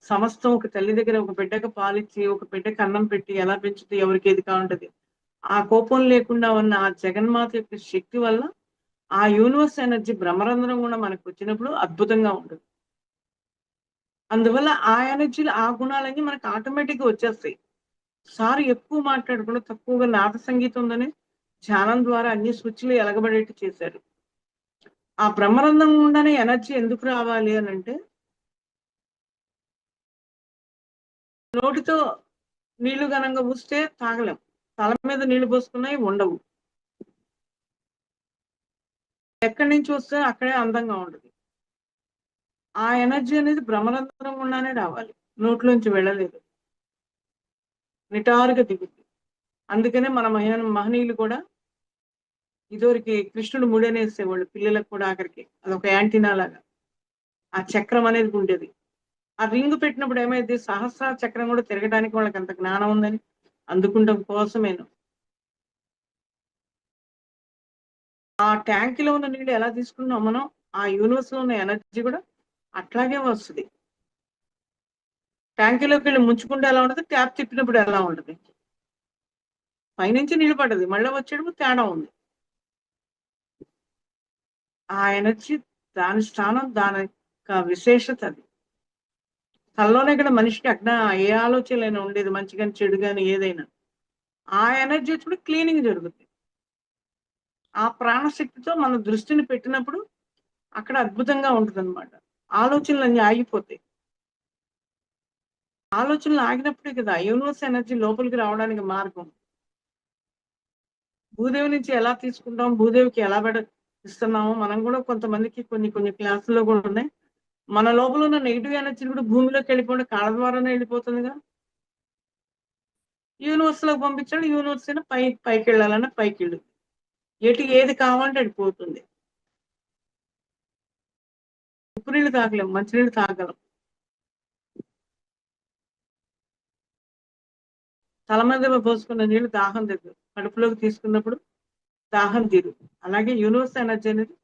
సమస్తం ఒక తల్లి దగ్గర ఒక బిడ్డకు పాలిచ్చి, ఒక బిడ్డకు అన్నం పెట్టి ఎలా పెంచుతూ ఎవరికి ఏది కావాలంటది. ఆ కోపం లేకుండా ఉన్న ఆ జగన్మాత యొక్క శక్తి వల్ల ఆ యూనివర్స్ ఎనర్జీ బ్రహ్మరంధ్రం కూడా మనకు వచ్చినప్పుడు అద్భుతంగా ఉంటుంది. అందువల్ల ఆ ఎనర్జీలు, ఆ గుణాలన్నీ మనకు ఆటోమేటిక్ గా వచ్చేస్తాయి. సార్ ఎక్కువ మాట్లాడకుండా తక్కువగా నాద సంగీతం ఉందని ధ్యానం ద్వారా అన్ని స్విచ్లు ఎలగబడేట్టు చేశారు. ఆ బ్రహ్మరంధ్రం గుండానే ఎనర్జీ ఎందుకు రావాలి అని అంటే, నోటితో నీళ్లు ఘనంగా పూస్తే తాగలేం, తల మీద నీళ్లు పోసుకున్నాయి ఉండవు. ఎక్కడి నుంచి వస్తే అక్కడే అందంగా ఉంటుంది. ఆ ఎనర్జీ అనేది బ్రహ్మరంధ్రం గుండానే రావాలి, నోట్లోంచి వెళ్ళలేదు, నిటారుగా దిగుద్ది. అందుకనే మన మహనీయులు కూడా ఇదివరకు కృష్ణుడు ముడనేసేవాళ్ళు పిల్లలకు కూడా ఆఖరికి, అదొక యాంటీనా లాగా ఆ చక్రం అనేది ఉండేది. ఆ రింగ్ పెట్టినప్పుడు ఏమైంది, సహస్ర చక్రం కూడా తిరగడానికి వాళ్ళకి అంత జ్ఞానం ఉందని అందుకుంటాం కోసమేను. ఆ ట్యాంక్ లో ఉన్న నీళ్ళు ఎలా తీసుకున్నాం మనం, ఆ యూనివర్స్ లో ఉన్న ఎనర్జీ కూడా అట్లాగే వస్తుంది. ట్యాంకీలోకి వెళ్ళి ముంచుకుంటే ఎలా ఉంటుంది, ట్యాప్ తిప్పినప్పుడు ఎలా ఉంటుంది. పైనుంచి నీళ్ళు పడ్డది, మళ్ళీ వచ్చేటప్పుడు తేడా ఉంది. ఆ ఎనర్జీ దాని స్థానం, దాని యొక్క విశేషత అది. తనలోనే కదా మనిషికి ఏ ఆలోచనలైనా ఉండేది, మంచి కానీ చెడు కానీ ఏదైనా. ఆ ఎనర్జీ వచ్చినప్పుడు క్లీనింగ్ జరుగుతుంది. ఆ ప్రాణశక్తితో మన దృష్టిని పెట్టినప్పుడు అక్కడ అద్భుతంగా ఉంటుందన్నమాట. ఆలోచనలన్నీ ఆగిపోతాయి. ఆలోచనలు ఆగినప్పుడే కదా యూనివర్స్ ఎనర్జీ లోపలికి రావడానికి మార్గం. భూదేవి నుంచి ఎలా తీసుకుంటాం, భూదేవికి ఎలా ఇస్తున్నాము, మనం కూడా కొంతమందికి కొన్ని కొన్ని క్లాసుల్లో కూడా ఉన్నాయి. మన లోపల ఉన్న నెగిటివ్ ఎనర్జీ కూడా భూమిలోకి వెళ్ళిపోతే కాళ్ళ ద్వారానే వెళ్ళిపోతుందిగా. యూనివర్స్ లోకి పంపించాడు, యూనివర్స్ అయినా పైకి వెళ్ళాలన్నా పైకి వెళ్ళు, ఏది కావాలంటే అది పోతుంది. ఉప్పు నీళ్ళు తాగలేము, మంచినీళ్ళు తాగలం. తల మీద పోసుకున్న నీళ్లు దాహం దగ్గర, కడుపులోకి తీసుకున్నప్పుడు దాహం తీరు. అలాగే యూనివర్స్ ఎనర్జీ అనేది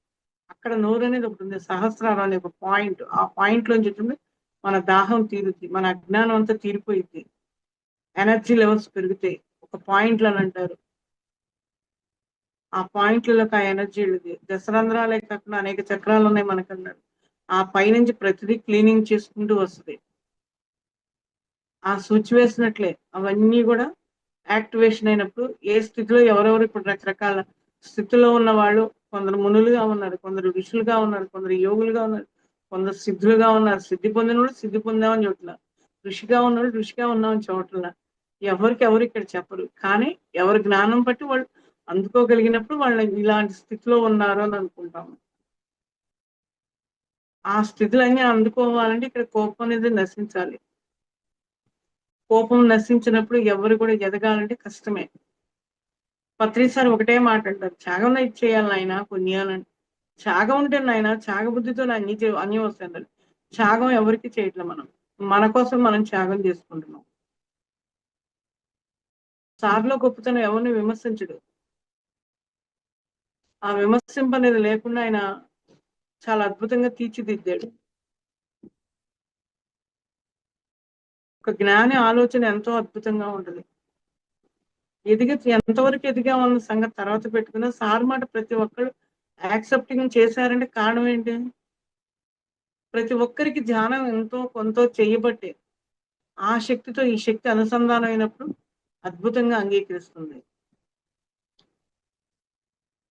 అక్కడ నోరు అనేది ఒకటి ఉంది, సహస్రారం అనే ఒక పాయింట్. ఆ పాయింట్ లోంచి వచ్చింది మన దాహం తీరుద్ది, మన అజ్ఞానం అంతా తీరిపోయింది, ఎనర్జీ లెవెల్స్ పెరుగుతాయి. ఒక పాయింట్లు అని అంటారు. ఆ పాయింట్లలోకి ఆ ఎనర్జీ వెళ్ళింది. దశరంధ్రాలే కాకుండా అనేక చక్రాలు ఉన్నాయి మనకన్నారు. ఆ పైనుంచి ప్రతిదీ క్లీనింగ్ చేసుకుంటూ వస్తుంది. ఆ స్విచ్ వేసినట్లే అవన్నీ కూడా యాక్టివేషన్ అయినప్పుడు ఏ స్థితిలో ఎవరెవరు ఇప్పుడు రకరకాల స్థితిలో ఉన్న వాళ్ళు, కొందరు మునులుగా ఉన్నారు, కొందరు ఋషులుగా ఉన్నారు, కొందరు యోగులుగా ఉన్నారు, కొందరు సిద్ధులుగా ఉన్నారు. సిద్ధి పొందిన వాళ్ళు సిద్ధి పొందామని చూడట్లా, ఋషిగా ఉన్నాడు ఋషిగా ఉన్నామని చూడట్లా. ఎవరికి ఎవరు ఇక్కడ చెప్పరు, కానీ ఎవరి జ్ఞానం బట్టి వాళ్ళు అందుకోగలిగినప్పుడు వాళ్ళు ఇలాంటి స్థితిలో ఉన్నారు అని అనుకుంటాము. ఆ స్థితులన్నీ అందుకోవాలంటే ఇక్కడ కోపం అనేది నశించాలి. కోపం నశించినప్పుడు ఎవరు కూడా ఎదగాలంటే కష్టమే. పత్రిసారి ఒకటే మాట అంటారు, త్యాగం చేయాలి నాయన పుణ్యాలని. త్యాగం ఉంటే నాయన త్యాగబుద్ధితో అన్ని వస్తాయి. త్యాగం ఎవరికి చేయట్లే, మనం మన కోసం మనం త్యాగం చేసుకుంటున్నాం. సార్లో గొప్పతనం ఎవరిని విమర్శించడు. ఆ విమర్శింపు అనేది లేకుండా ఆయన చాలా అద్భుతంగా తీర్చిదిద్దాడు. ఒక జ్ఞాని ఆలోచన ఎంతో అద్భుతంగా ఉంటుంది. ఎంతవరకు ఎదిగామన్న సంగతి తర్వాత పెట్టుకున్నా, సార్ మాట ప్రతి ఒక్కరు యాక్సెప్టింగ్ చేశారంటే కారణం ఏంటి? ప్రతి ఒక్కరికి ధ్యానం ఎంతో కొంత చేయబట్టే ఆ శక్తితో ఈ శక్తి అనుసంధానం అయినప్పుడు అద్భుతంగా అంగీకరిస్తుంది.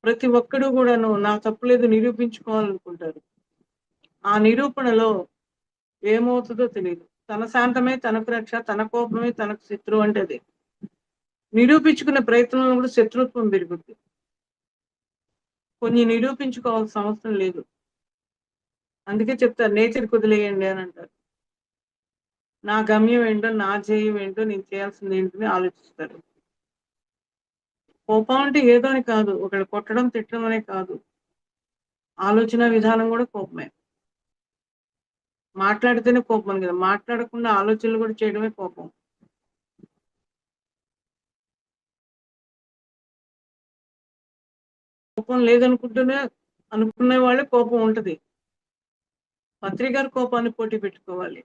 ప్రతి ఒక్కడు కూడాను నా తప్పులేదు నిరూపించుకోవాలనుకుంటారు. ఆ నిరూపణలో ఏమవుతుందో తెలియదు. తన శాంతమే తనకు రక్ష, తన కోపమే తనకు శత్రువు అంటే అది. నిరూపించుకునే ప్రయత్నంలో కూడా శత్రుత్వం పెరుగుద్ది. కొన్ని నిరూపించుకోవాల్సిన అవసరం లేదు. అందుకే చెప్తారు నేచర్ కుదిలేయండి అని అంటారు. నా గమ్యం ఏంటో, నా ధ్యేయం ఏంటో, నేను చేయాల్సింది ఏంటని ఆలోచిస్తారు. కోపం అంటే ఏదో అని కాదు, ఒకళ్ళు కొట్టడం తిట్టడం అనే కాదు, ఆలోచన విధానం కూడా కోపమే. మాట్లాడితేనే కోపం అని కదా, మాట్లాడకుండా ఆలోచనలు కూడా చేయడమే కోపం. కోపం లేదనుకుంటూనే అనుకునే వాళ్ళే కోపం ఉంటది. పత్రికారు కోపాన్ని పోటీ పెట్టుకోవాలి.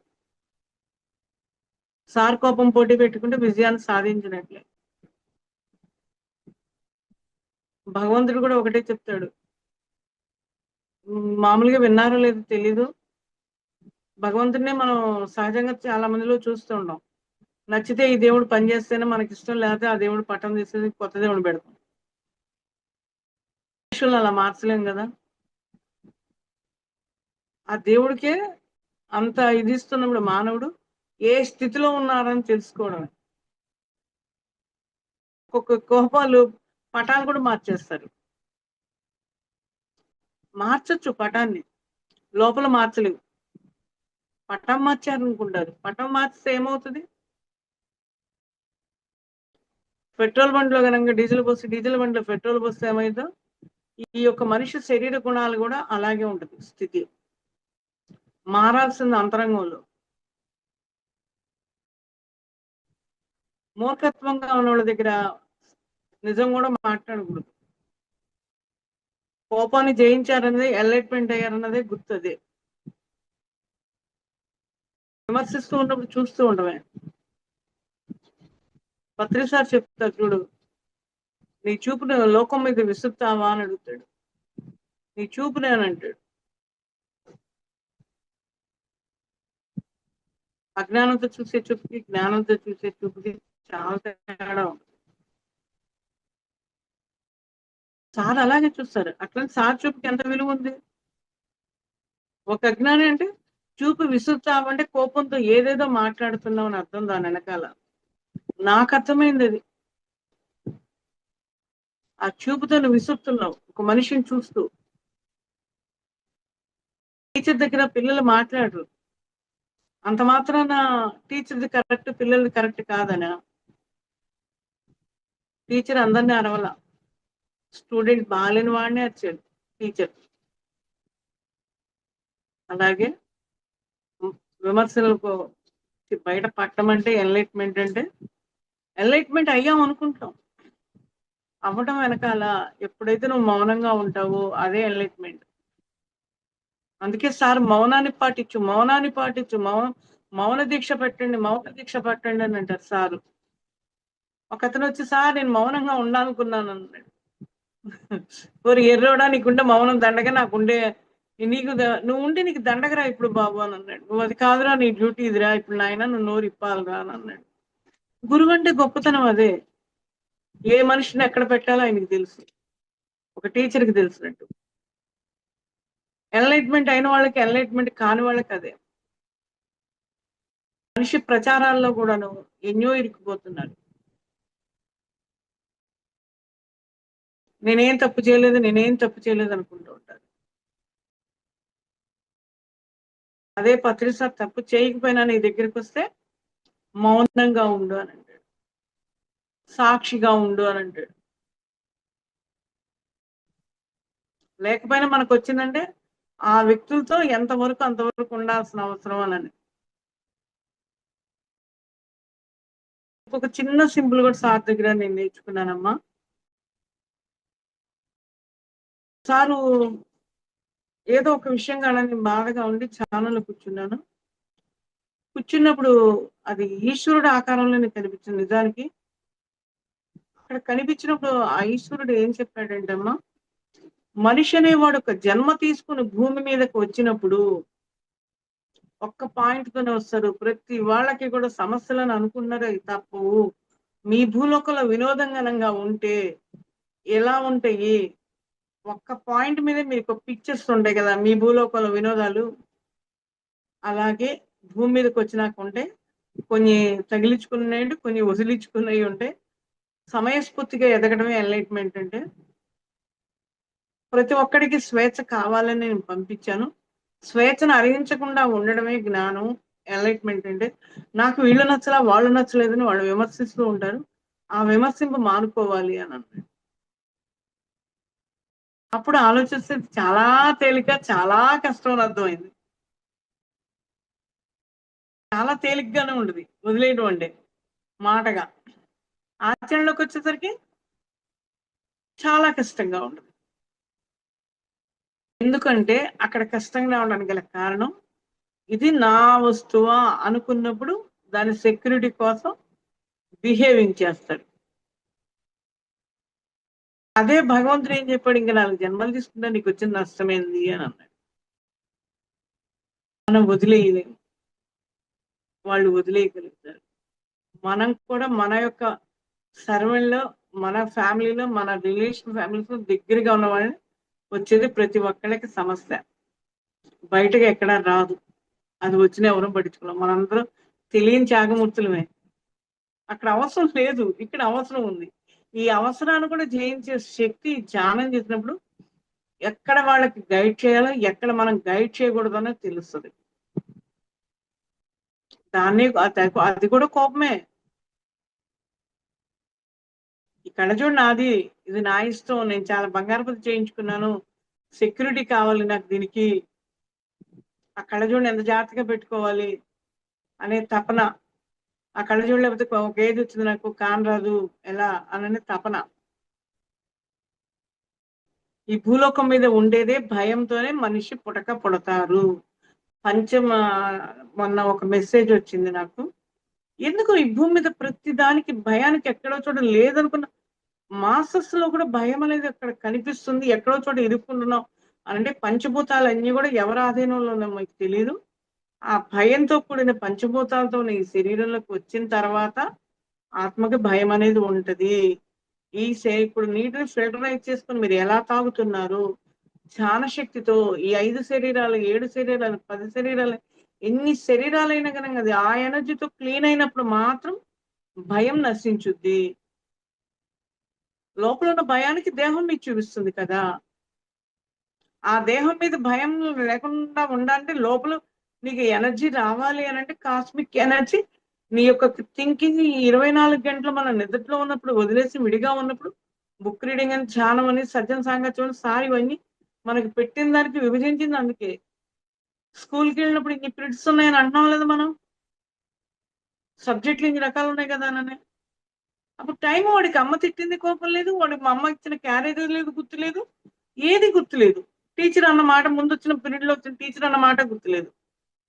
సార్ కోపం పోటీ పెట్టుకుంటే విజయాన్ని సాధించినట్లే. భగవంతుడు కూడా ఒకటే చెప్తాడు, మామూలుగా విన్నారో లేదో తెలీదు, భగవంతుడినే మనం సహజంగా చాలా మందిలో చూస్తూ ఉంటాం. నచ్చితే ఈ దేవుడు పనిచేస్తేనే మనకి ఇష్టం, లేకపోతే ఆ దేవుడు పట్టం తీసేది కొత్త దేవుడు పెడతాం. మనుషులను అలా మార్చలేం కదా. ఆ దేవుడికే అంత ఇది ఇస్తున్నప్పుడు మానవుడు ఏ స్థితిలో ఉన్నారని తెలుసుకోవడమే. ఒక్కొక్క కోపాలు పటాలు కూడా మార్చేస్తారు. మార్చచ్చు పటాన్ని, లోపల మార్చలేవు. పటం మార్చారనుకుంటారు, పటం మార్చితే ఏమవుతుంది? పెట్రోల్ బండిలో కనుక డీజిల్ బండిలో పెట్రోల్ పోస్తే ఏమైందో, ఈ యొక్క మనిషి శరీర గుణాలు కూడా అలాగే ఉంటుంది స్థితి. మారాల్సింది అంతరంగంలో. మూర్ఖత్వంగా ఉన్న వాళ్ళ దగ్గర నిజం కూడా మాట్లాడకూడదు. కోపాన్ని జయించారన్నది ఎలైట్మెంట్ అయ్యారన్నదే గుర్తుంది. విమర్శిస్తూ ఉన్నప్పుడు చూస్తూ ఉండమే. పత్రిసారి చెప్తారు చూడు, నీ చూపును లోకం మీద విసురుతావా అని అడుగుతాడు. నీ చూపునే అని అంటాడు. అజ్ఞానంతో చూసే చూపుకి, జ్ఞానంతో చూసే చూపుకి చాలా తేడా ఉంది. సార్ అలాగే చూస్తారు. అట్లా సార్ చూపుకి ఎంత విలువ ఉంది. ఒక అజ్ఞాని అంటే చూపు విసురుతావంటే కోపంతో ఏదేదో మాట్లాడుతున్నావు అని అర్థం దాని వెనకాల. నాకు అర్థమైంది అది. ఆ చూపుతో నువ్వు విసురుతున్నావు ఒక మనిషిని చూస్తూ. టీచర్ దగ్గర పిల్లలు మాట్లాడరు. అంత మాత్రాన టీచర్ది కరెక్ట్, పిల్లలది కరెక్ట్ కాదనా? టీచర్ అందరినీ అరవల. స్టూడెంట్ బాగాలేని వాడినే వచ్చాడు టీచర్. అలాగే విమర్శలకు బయట పట్టడం అంటే ఎన్లైట్మెంట్ అంటే ఎన్లైట్మెంట్ అయ్యాం అనుకుంటాం. అవ్వడం వెనకాల ఎప్పుడైతే నువ్వు మౌనంగా ఉంటావో అదే ఎన్లైట్మెంట్. అందుకే సార్ మౌనాన్ని పాటించు, మౌనాన్ని పాటించు, మౌన దీక్ష పెట్టండి, మౌన దీక్ష పెట్టండి అని అంటారు సారు. ఒక అతను వచ్చి సార్ నేను మౌనంగా ఉండాలనుకున్నాను అన్నాడు. ఓరి ఎర్రోడా, నీకుండే మౌనం దండగా, నాకుండే నీకు నువ్వు ఉంటే నీకు దండగరా ఇప్పుడు బాబు అని అన్నాడు. నువ్వు అది కాదురా, నీ డ్యూటీ ఇదిరా, ఇప్పుడు నాయన నువ్వు నోరు ఇప్పాలిరా అని అన్నాడు. గురువు అంటే గొప్పతనం అదే. ఏ మనిషిని ఎక్కడ పెట్టాలో ఆయనకి తెలుసు, ఒక టీచర్కి తెలిసినట్టు. ఎన్లైట్మెంట్ అయిన వాళ్ళకి, ఎన్లైట్మెంట్ కాని వాళ్ళకి అదే. మనిషి ప్రచారాల్లో కూడాను ఎన్నో ఇరుక్కుపోతున్నారు. నేనేం తప్పు చేయలేదు అనుకుంటూ ఉంటారు. అదే పత్రి సార్ తప్పు చేయకపోయినా నీ దగ్గరికి వస్తే మౌనంగా ఉండు అని అంటాడు, సాక్షిగా ఉండు అని అంటాడు. లేకపోయినా మనకు వచ్చిందంటే ఆ వ్యక్తులతో ఎంతవరకు అంతవరకు ఉండాల్సిన అవసరం అని. ఒక చిన్న సింపుల్ కూడా సార్ దగ్గర నేను నేర్చుకున్నానమ్మా. సారు ఏదో ఒక విషయం కానీ నేను బాధగా ఉండి ఛానల్లో కూర్చున్నప్పుడు అది ఈశ్వరుడు ఆకారంలో నాకు కనిపించింది. నిజానికి అక్కడ కనిపించినప్పుడు ఆ ఈశ్వరుడు ఏం చెప్పాడంటే అమ్మా, మనిషి అనేవాడు ఒక జన్మ తీసుకుని భూమి మీదకి వచ్చినప్పుడు ఒక్క పాయింట్ తోనే వస్తారు. ప్రతి వాళ్ళకి కూడా సమస్యలను అనుకున్నారే తప్పు. మీ భూలోకంలో వినోదంగా ఉంటే ఎలా ఉంటాయి, ఒక్క పాయింట్ మీద మీకు పిక్చర్స్ ఉంటాయి కదా మీ భూలోకంలో వినోదాలు. అలాగే భూమి మీదకి వచ్చినాక ఉంటే కొన్ని తగిలించుకున్నాయి, కొన్ని వదిలించుకున్నవి ఉంటాయి. సమయస్ఫూర్తిగా ఎదగడమే ఎన్లైట్మెంట్ అంటే. ప్రతి ఒక్కడికి స్వేచ్ఛ కావాలని నేను పంపించాను. స్వేచ్ఛను అరిగించకుండా ఉండడమే జ్ఞానం. ఎన్లైట్మెంట్ అంటే నాకు వీళ్ళు నచ్చలా, వాళ్ళు నచ్చలేదని వాళ్ళు విమర్శిస్తూ ఉంటారు. ఆ విమర్శింపు మానుకోవాలి అని అన్నాడు. అప్పుడు ఆలోచిస్తే చాలా తేలిక, చాలా కష్టం అని అర్థమైంది. చాలా తేలిగ్గానే ఉండదు వదిలేయడం అంటే మాటగా. ఆచరణలోకి వచ్చేసరికి చాలా కష్టంగా ఉండదు. ఎందుకంటే అక్కడ కష్టంగా ఉండడానికి గల కారణం, ఇది నా వస్తువా అనుకున్నప్పుడు దాని సెక్యూరిటీ కోసం బిహేవింగ్ చేస్తాడు. అదే భగవంతుడు ఏం చెప్పాడు, ఇంకా 4 జన్మలు తీసుకుంటే నీకు వచ్చిన నష్టమైంది అని అన్నాడు. మనం వదిలేయలేము, వాళ్ళు వదిలేయగలుగుతారు. మనం కూడా మన యొక్క సర్వెంట్లో, మన ఫ్యామిలీలో, మన ఫ్యామిలీతో దగ్గరగా ఉన్న వాళ్ళని వచ్చేది ప్రతి ఒక్కళ్ళకి సమస్య. బయటగా ఎక్కడా రాదు. అది వచ్చిన ఎవరూ పట్టించుకోలేం. మనందరం తెలియని త్యాగమూర్తులమే. అక్కడ అవసరం లేదు, ఇక్కడ అవసరం ఉంది. ఈ అవసరాన్ని కూడా జయించే శక్తి ధ్యానం చేసినప్పుడు ఎక్కడ వాళ్ళకి గైడ్ చేయాలో, ఎక్కడ మనం గైడ్ చేయకూడదు అనేది తెలుస్తుంది. అది కూడా కోపమే. ఈ కళ్ళజోడు నాది, ఇది నా ఇష్టం, నేను చాలా బంగారపతి చేయించుకున్నాను, సెక్యూరిటీ కావాలి నాకు దీనికి, ఆ కళ్ళజోడిని ఎంత జాగ్రత్తగా పెట్టుకోవాలి అనే తపన. ఆ కళ్ళజోడు లేకపోతే ఒక ఏజ్ వచ్చింది నాకు కానరాదు ఎలా అనే తపన. ఈ భూలోకం మీద ఉండేదే భయంతోనే మనిషి పుడతారు. మొన్న ఒక మెసేజ్ వచ్చింది నాకు, ఎందుకు ఈ భూమి మీద ప్రతి దానికి భయానికి ఎక్కడో చోట లేదనుకున్నా మాసెస్ లో కూడా భయం అనేది అక్కడ కనిపిస్తుంది. ఎక్కడో చోట ఇరుక్కుంటున్నాం అంటే పంచభూతాలన్నీ కూడా ఎవరి ఆధీనంలో ఉన్నాయో మీకు తెలియదు. ఆ భయంతో కూడిన పంచభూతాలతో ఈ శరీరంలోకి వచ్చిన తర్వాత ఆత్మకి భయం అనేది ఉంటది. ఇప్పుడు నీటిని ఫిల్టరైజ్ చేసుకుని మీరు ఎలా తాగుతున్నారు, ధ్యాన శక్తితో ఈ 5 శరీరాలు, 7 శరీరాలు, 10 శరీరాలు, ఎన్ని శరీరాలైనా కనుక అది ఆ ఎనర్జీతో క్లీన్ అయినప్పుడు మాత్రం భయం నశించుద్ది. లోపల ఉన్న భయానికి దేహం మీకు చూపిస్తుంది కదా. ఆ దేహం మీద భయం లేకుండా ఉండాలంటే లోపల నీకు ఎనర్జీ రావాలి అని అంటే కాస్మిక్ ఎనర్జీ నీ యొక్క థింకింగ్ 24 గంటలు మన నిద్రలో ఉన్నప్పుడు వదిలేసి విడిగా ఉన్నప్పుడు బుక్ రీడింగ్ అని, ధ్యానం అని, సజ్జన సాంగత్యం అని సార్ ఇవన్నీ మనకి పెట్టిన దానికి విభజించింది అందుకే. స్కూల్కి వెళ్ళినప్పుడు ఇన్ని పీరియడ్స్ ఉన్నాయని అంటున్నాం లేదు మనం, సబ్జెక్టులు ఇన్ని రకాలు ఉన్నాయి కదా అని. అప్పుడు టైం వాడికి అమ్మ తిట్టింది కోపం లేదు, వాడికి మా అమ్మ ఇచ్చిన క్యారేజ్ లేదు గుర్తులేదు, ఏది గుర్తులేదు. టీచర్ అన్న మాట, ముందు వచ్చిన పీరియడ్ లో వచ్చిన టీచర్ అన్న మాట గుర్తులేదు.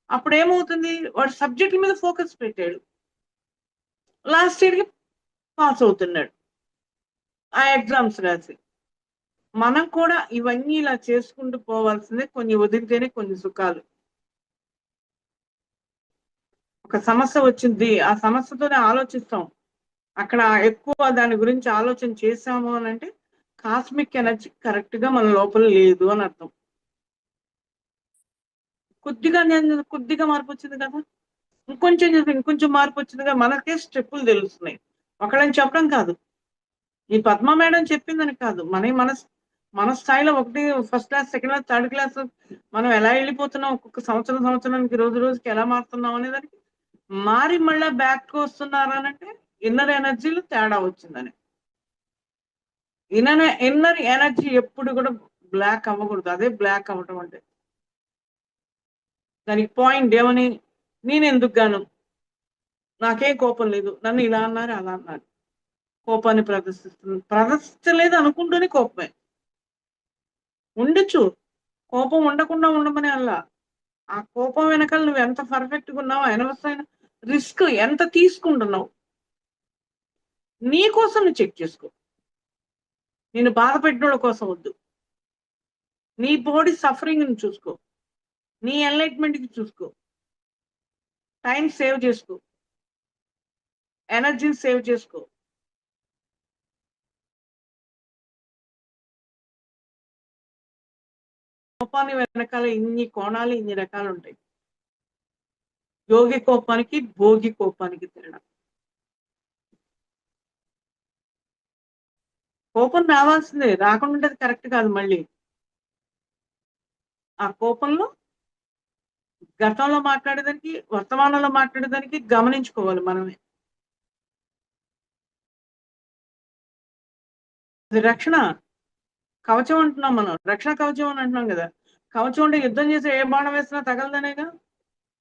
అప్పుడు ఏమవుతుంది, వాడు సబ్జెక్టుల మీద ఫోకస్ పెట్టాడు, లాస్ట్ ఇయర్కి పాస్ అవుతున్నాడు ఆ ఎగ్జామ్స్ రాసి. మనం కూడా ఇవన్నీ ఇలా చేసుకుంటూ పోవాల్సిందే. కొన్ని వదిలితేనే కొన్ని సుఖాలు. ఒక సమస్య వచ్చింది, ఆ సమస్యతోనే ఆలోచిస్తాం, అక్కడ ఎక్కువ దాని గురించి ఆలోచన చేసాము అని అంటే కాస్మిక్ ఎనర్జీ కరెక్ట్ గా మన లోపల లేదు అని అర్థం. కొద్దిగా మార్పు వచ్చింది కదా, ఇంకొంచెం మార్పు వచ్చింది కదా, మనకే స్టెప్పులు తెలుస్తున్నాయి. ఒకళ్ళని చెప్పడం కాదు, ఈ పద్మ మేడం చెప్పిందని కాదు, మన స్థాయిలో ఒకటి first class, second class, third class మనం ఎలా వెళ్ళిపోతున్నాం, ఒక్కొక్క సంవత్సరానికి రోజుకి ఎలా మారుతున్నాం అనేదానికి మారి మళ్ళా బ్యాక్ వస్తున్నారు అని అంటే ఇన్నర్ ఎనర్జీలు తేడా వచ్చిందని. ఇన్నర్ ఎనర్జీ ఎప్పుడు కూడా బ్లాక్ అవ్వకూడదు, అదే బ్లాక్ అవ్వటం అంటే. దానికి పాయింట్ ఏమని, నేను ఎందుకు గాను, నాకేం కోపం లేదు, నన్ను ఇలా అన్నారు అలా అన్నారు, కోపాన్ని ప్రదర్శించలేదు అనుకుంటూనే కోపమే ఉండొచ్చు. కోపం ఉండకుండా ఉండమని అలా, ఆ కోపం వెనకాల నువ్వు ఎంత పర్ఫెక్ట్ గా ఉన్నావు, అనవసరమైన రిస్క్ ఎంత తీసుకుంటున్నావు, నీ కోసం నువ్వు చెక్ చేసుకో. నేను బాధ పెట్టినోళ్ళ కోసం వద్దు, నీ బాడీ సఫరింగ్ ని చూసుకో, నీ ఎన్లైట్మెంట్ కి చూసుకో, టైం సేవ్ చేసుకో, ఎనర్జీని సేవ్ చేసుకో. కోపాన్ని వెనకాల ఇన్ని కోణాలు, ఇన్ని రకాలు ఉంటాయి. యోగి కోపానికి భోగి కోపానికి తేడా. కోపం రావాల్సిందే, రాకుండా ఉండేది కరెక్ట్ కాదు. మళ్ళీ ఆ కోపంలో గతంలో మాట్లాడేదానికి, వర్తమానంలో మాట్లాడేదానికి గమనించుకోవాలి మనమే. అది రక్షణ కవచం అంటున్నాం మనం, రక్షణ కవచం అని అంటున్నాం కదా. కవచం అంటే యుద్ధం చేసి ఏ బాణం వేసినా తగలదనేగా.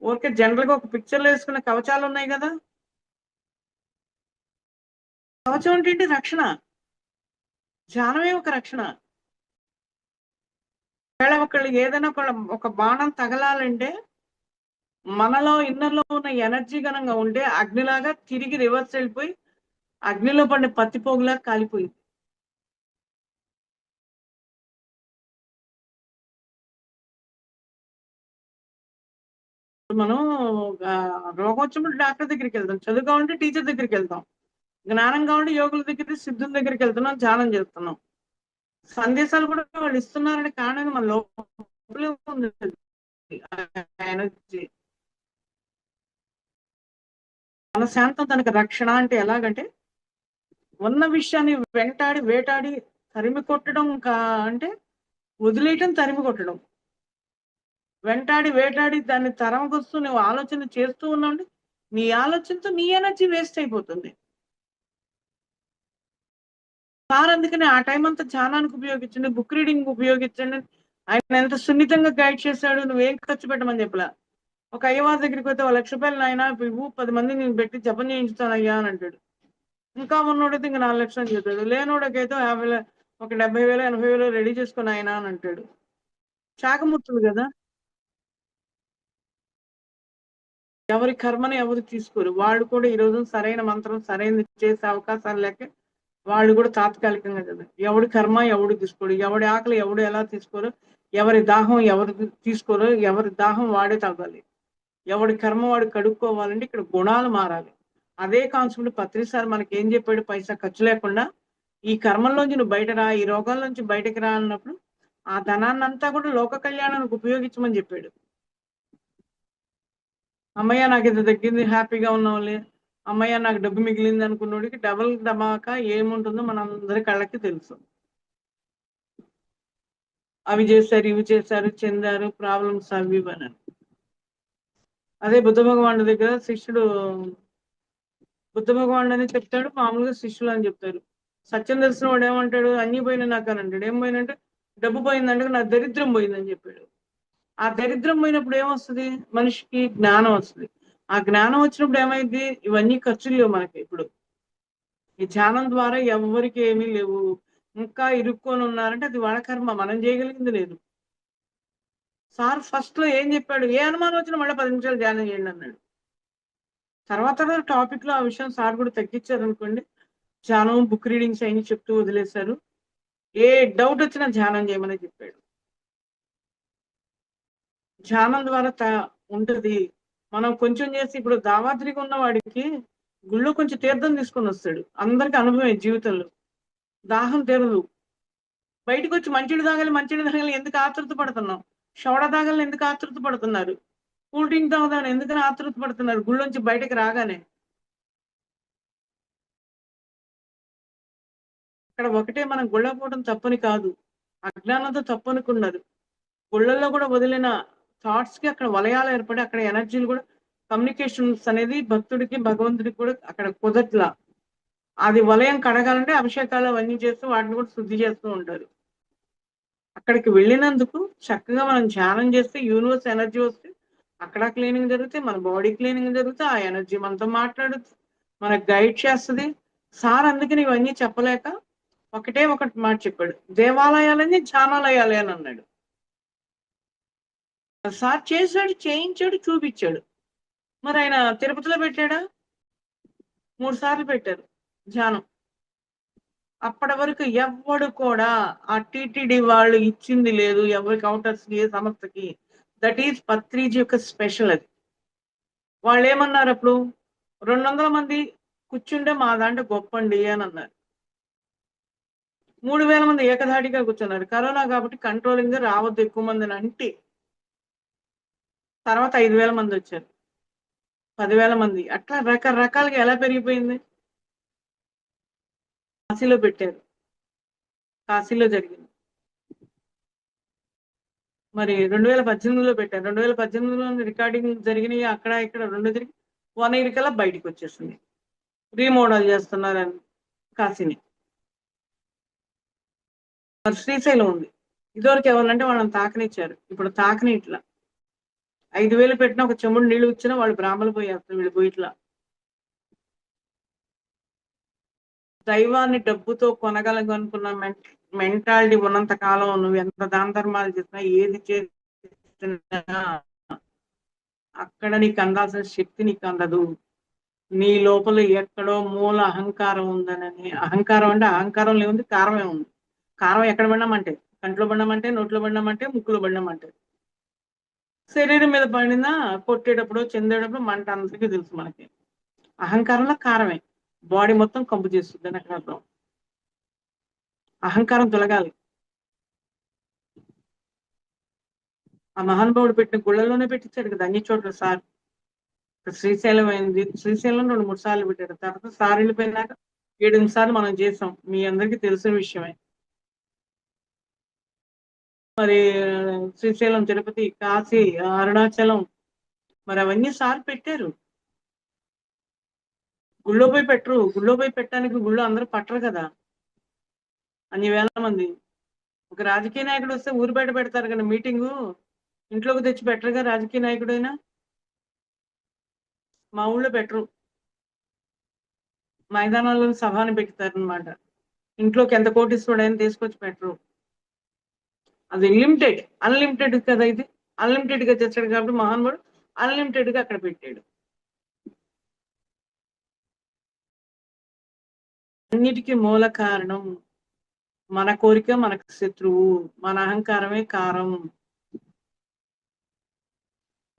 ఊరికే జనరల్ గా ఒక పిక్చర్లో వేసుకునే కవచాలు ఉన్నాయి కదా. కవచం అంటే ఏంటి? రక్షణ. ధ్యానమే ఒక రక్షణ. ఒకళ్ళు ఏదైనా ఒక బాణం తగలాలంటే మనలో ఇన్నర్లో ఉన్న ఎనర్జీ గనంగా ఉంటే అగ్నిలాగా తిరిగి రివర్స్ వెళ్ళిపోయి అగ్నిలో పడిన పత్తి పోగులాగా కాలిపోయింది. మనం రోగం వచ్చినప్పుడు డాక్టర్ దగ్గరికి వెళ్తాం, చదువు కావాలంటే టీచర్ దగ్గరికి వెళ్తాం, జ్ఞానం కావాలంటే యోగుల దగ్గరికి, సిద్ధుల దగ్గరికి వెళ్తున్నాం, ధ్యానం చేస్తున్నాం. సందేశాలు కూడా వాళ్ళు ఇస్తున్నారనే కారణంగా మన లోపలే ఉంది ఎనర్జీ. మన శాంతం తనకు రక్షణ అంటే ఎలాగంటే ఉన్న విషయాన్ని వెంటాడి వేటాడి తరిమి కొట్టడం అంటే వదిలేయటం, తరిమి కొట్టడం. వెంటాడి వేటాడి దాన్ని తరమకొస్తూ నువ్వు ఆలోచన చేస్తూ ఉన్నావు, నీ ఆలోచనతో నీ ఎనర్జీ వేస్ట్ అయిపోతుంది. సార్ అందుకని ఆ టైం అంతా ధ్యానానికి ఉపయోగించండి, బుక్ రీడింగ్ ఉపయోగించండి. ఆయన ఎంత సున్నితంగా గైడ్ చేశాడు. నువ్వేం ఖర్చు పెట్టమని చెప్పలా. ఒక అయ్యవారి దగ్గరికి పోతే 1,00,000 నాయన ఇవ్వు, 10 మంది నేను పెట్టి జపం చేయించుతానయ్యా అని అంటాడు. ఇంకా ఉన్నోడైతే ఇంకా 4 లక్షలు చెప్తాడు. లేనోడకైతే 50,000, ఒక 70,000, 80,000 రెడీ చేసుకుని ఆయన అని అంటాడు. శాకమూర్తులు కదా, ఎవరి కర్మని ఎవరు తీసుకోరు. వాళ్ళు కూడా ఈ రోజు సరైన మంత్రం సరైనది చేసే అవకాశాలు లేక వాళ్ళు కూడా తాత్కాలికంగా కదా. ఎవడి కర్మ ఎవడు తీసుకోడు, ఎవడి ఆకలి ఎవడు ఎలా తీసుకోరు, ఎవరి దాహం ఎవరు తీసుకోరు, ఎవరి దాహం వాడే తాగాలి, ఎవడి కర్మ వాడు కడుక్కోవాలంటే ఇక్కడ గుణాలు మారాలి. అదే కాన్సెప్ట్ పత్రిసారి మనకి ఏం చెప్పాడు, పైసా ఖర్చు లేకుండా ఈ కర్మల్లోంచి నువ్వు బయట రా, ఈ రోగాల నుంచి బయటకు రా అన్నప్పుడు ఆ ధనాన్ని అంతా కూడా లోక కళ్యాణానికి ఉపయోగించమని చెప్పాడు. అమ్మయ్య నాకు ఇది తగ్గింది హ్యాపీగా ఉన్నాంలే, అమ్మయ్య నాకు డబ్బు మిగిలింది అనుకున్నోడికి డబల్ ధమాకా ఏముంటుందో మన అందరి కళ్ళకి తెలుసు. అవి చేశారు ఇవి చేశారు చెందారు ప్రాబ్లమ్స్ అవి అని. అదే బుద్ధ భగవానుడి దగ్గర శిష్యుడు బుద్ధ భగవానుడు అని చెప్తాడు, మామూలుగా శిష్యులు అని చెప్తారు. సత్యం తెలిసిన వాడు ఏమంటాడు, అన్ని పోయినా నాకు అని అంటాడు. ఏం పోయినంటే డబ్బు పోయిందంటే నా దరిద్రం పోయిందని చెప్పాడు. ఆ దరిద్రం పోయినప్పుడు ఏమొస్తుంది, మనిషికి జ్ఞానం వస్తుంది. ఆ జ్ఞానం వచ్చినప్పుడు ఏమైంది, ఇవన్నీ ఖర్చులు లేవు మనకి. ఇప్పుడు ఈ ధ్యానం ద్వారా ఎవరికి ఏమీ లేవు, ఇంకా ఇరుక్కొని ఉన్నారంటే అది వాళ్ళ కర్మ, మనం చేయగలిగింది లేదు. సార్ ఫస్ట్ లో ఏం చెప్పాడు, ఏ అనుమానం వచ్చినా మళ్ళీ 10 నిమిషాలు ధ్యానం చేయండి అన్నాడు. తర్వాత టాపిక్ లో ఆ విషయం సార్ కూడా తగ్గించారు అనుకోండి. ధ్యానం బుక్ రీడింగ్స్ అయినా చెప్తూ వదిలేశారు. ఏ డౌట్ వచ్చినా ధ్యానం చేయమని చెప్పాడు. ధ్యానం ద్వారా ఉంటది. మనం కొంచెం చేసి ఇప్పుడు దావాద్రికి ఉన్న వాడికి గుళ్ళో కొంచెం తీర్థం తీసుకొని వస్తాడు, అందరికి అనుభవమే జీవితంలో. దాహం తీరదు, బయటకు వచ్చి మంచిడి తాగాలి ఎందుకు ఆతృత పడుతున్నాం, షోడ తాగాలని ఎందుకు ఆతృత పడుతున్నారు, కూల్ డ్రింక్ తాగుదామని ఎందుకని ఆతృత పడుతున్నారు గుళ్ళోంచి బయటకు రాగానే. అక్కడ ఒకటే మనం గుళ్ళ పోవడం తప్పని కాదు, అజ్ఞానంతో తప్పు అనుకున్నారు. గుళ్ళల్లో కూడా వదిలిన థాట్స్ కి అక్కడ వలయాలు ఏర్పడి అక్కడ ఎనర్జీలు కూడా కమ్యూనికేషన్స్ అనేది భక్తుడికి భగవంతుడికి కూడా అక్కడ కుదట్లా. అది వలయం కడగాలంటే అభిషేకాలు అవన్నీ చేస్తూ వాటిని కూడా శుద్ధి చేస్తూ ఉంటారు. అక్కడికి వెళ్ళినందుకు చక్కగా మనం ధ్యానం చేస్తే యూనివర్స్ ఎనర్జీ వస్తే అక్కడ క్లీనింగ్ జరిగితే మన బాడీ క్లీనింగ్ జరిగితే ఆ ఎనర్జీ మనతో మాట్లాడుతుంది, మనకు గైడ్ చేస్తుంది. సార్ అందుకని ఇవన్నీ చెప్పలేక ఒకటే ఒకటి మాట చెప్పాడు, దేవాలయాలని ధ్యానాలయాలే అని అన్నాడు. సార్ చేశాడు, చేయించాడు, చూపించాడు. మరి ఆయన తిరుపతిలో పెట్టాడా, 3 సార్లు పెట్టారు ధ్యానం. అప్పటి వరకు ఎవ్వడు కూడా ఆ టిటిడి వాళ్ళు ఇచ్చింది లేదు ఎవరి కౌంటర్స్ ఏ సంస్థకి. దట్ ఈజ్ పత్రిజీ యొక్క స్పెషల్. అది వాళ్ళు ఏమన్నారు అప్పుడు, 200 మంది కూర్చుంటే మా దాంట్లో గొప్పండి అని అన్నారు. 3000 మంది ఏకధాటిగా కూర్చున్నారు. కరోనా కాబట్టి కంట్రోలింగ్ గా రావద్దు ఎక్కువ మందిని అంటే తర్వాత 5000 మంది వచ్చారు, 10,000 మంది, అట్లా రకరకాలుగా ఎలా పెరిగిపోయింది. కాశీలో పెట్టారు, కాశీలో జరిగింది. మరి 2018లో పెట్టారు, 2018లో రికార్డింగ్ జరిగినాయి అక్కడ ఇక్కడ 2 తిరిగి 1 year కల్లా బయటికి వచ్చేసింది. రీమోడల్ చేస్తున్నారని కాశీని. మరి శ్రీశైలం ఉంది, ఇదివరకు ఎవరంటే వాళ్ళని తాకనిచ్చారు, ఇప్పుడు తాకని ఇట్లా 5,000 పెట్టిన ఒక చెంబుడు నీళ్లు ఇచ్చినా వాళ్ళు బ్రాహ్మలు పోయేస్తారు, వీళ్ళు పోయిట్లా. దైవాన్ని డబ్బుతో కొనగలను అనుకున్న మెంటాలిటీ ఉన్నంత కాలం నువ్వు ఎంత దాన ధర్మాలు చేసినా ఏది చేసినా అక్కడ నీకు అందాల్సిన శక్తి నీకు అందదు. నీ లోపల ఎక్కడో మూల అహంకారం ఉందనని. అహంకారం అంటే అహంకారం లేవుంది, కారమే ఉంది. కారం ఎక్కడ పడినామంటే కంట్లో పడినామంటే, నోట్లో పడినామంటే, ముక్కులో పడినామంటే. శరీరం మీద పడినా కొట్టేటప్పుడు చెందేటప్పుడు మంట అందరికీ తెలుసు మనకి. అహంకారంలో కారమే బాడీ మొత్తం కంపు చేస్తుంది అని అక్కడ అర్థం. అహంకారం తొలగాలి. ఆ మహానుభావుడు పెట్టిన గుళ్ళలోనే పెట్టించాడు కదా అన్ని చోట్ల. సార్ శ్రీశైలం అయింది, శ్రీశైలం 2-3 సార్లు పెట్టాడు. తర్వాత సార్ వెళ్ళిపోయినాక 7-8 సార్లు మనం చేసాం, మీ అందరికీ తెలిసిన విషయమే. మరి శ్రీశైలం, తిరుపతి, కాశీ, అరుణాచలం, మరి అవన్నీ సార్ పెట్టారు. గుళ్ళో పోయి పెట్టరు, గుళ్ళో పోయి పెట్టడానికి గుళ్ళో అందరూ పట్టరు కదా అన్ని వేల మంది. ఒక రాజకీయ నాయకుడు వస్తే ఊరు బయట పెడతారు కదా మీటింగు, ఇంట్లోకి తెచ్చి పెట్టరుగా రాజకీయ నాయకుడైనా. మా ఊళ్ళో పెట్టరు, మైదానాల్లో సభని పెడతారనమాట. ఇంట్లోకి ఎంత కోటిస్తుడైనా తీసుకొచ్చి పెట్టరు. అది అన్లిమిటెడ్ కదా, ఇది అన్లిమిటెడ్ గా తెచ్చాడు కాబట్టి మహానుభావుడు అన్లిమిటెడ్ గా అక్కడ పెట్టాడు. అన్నిటికీ మూల కారణం మన కోరిక మనకు శత్రువు, మన అహంకారమే కారం.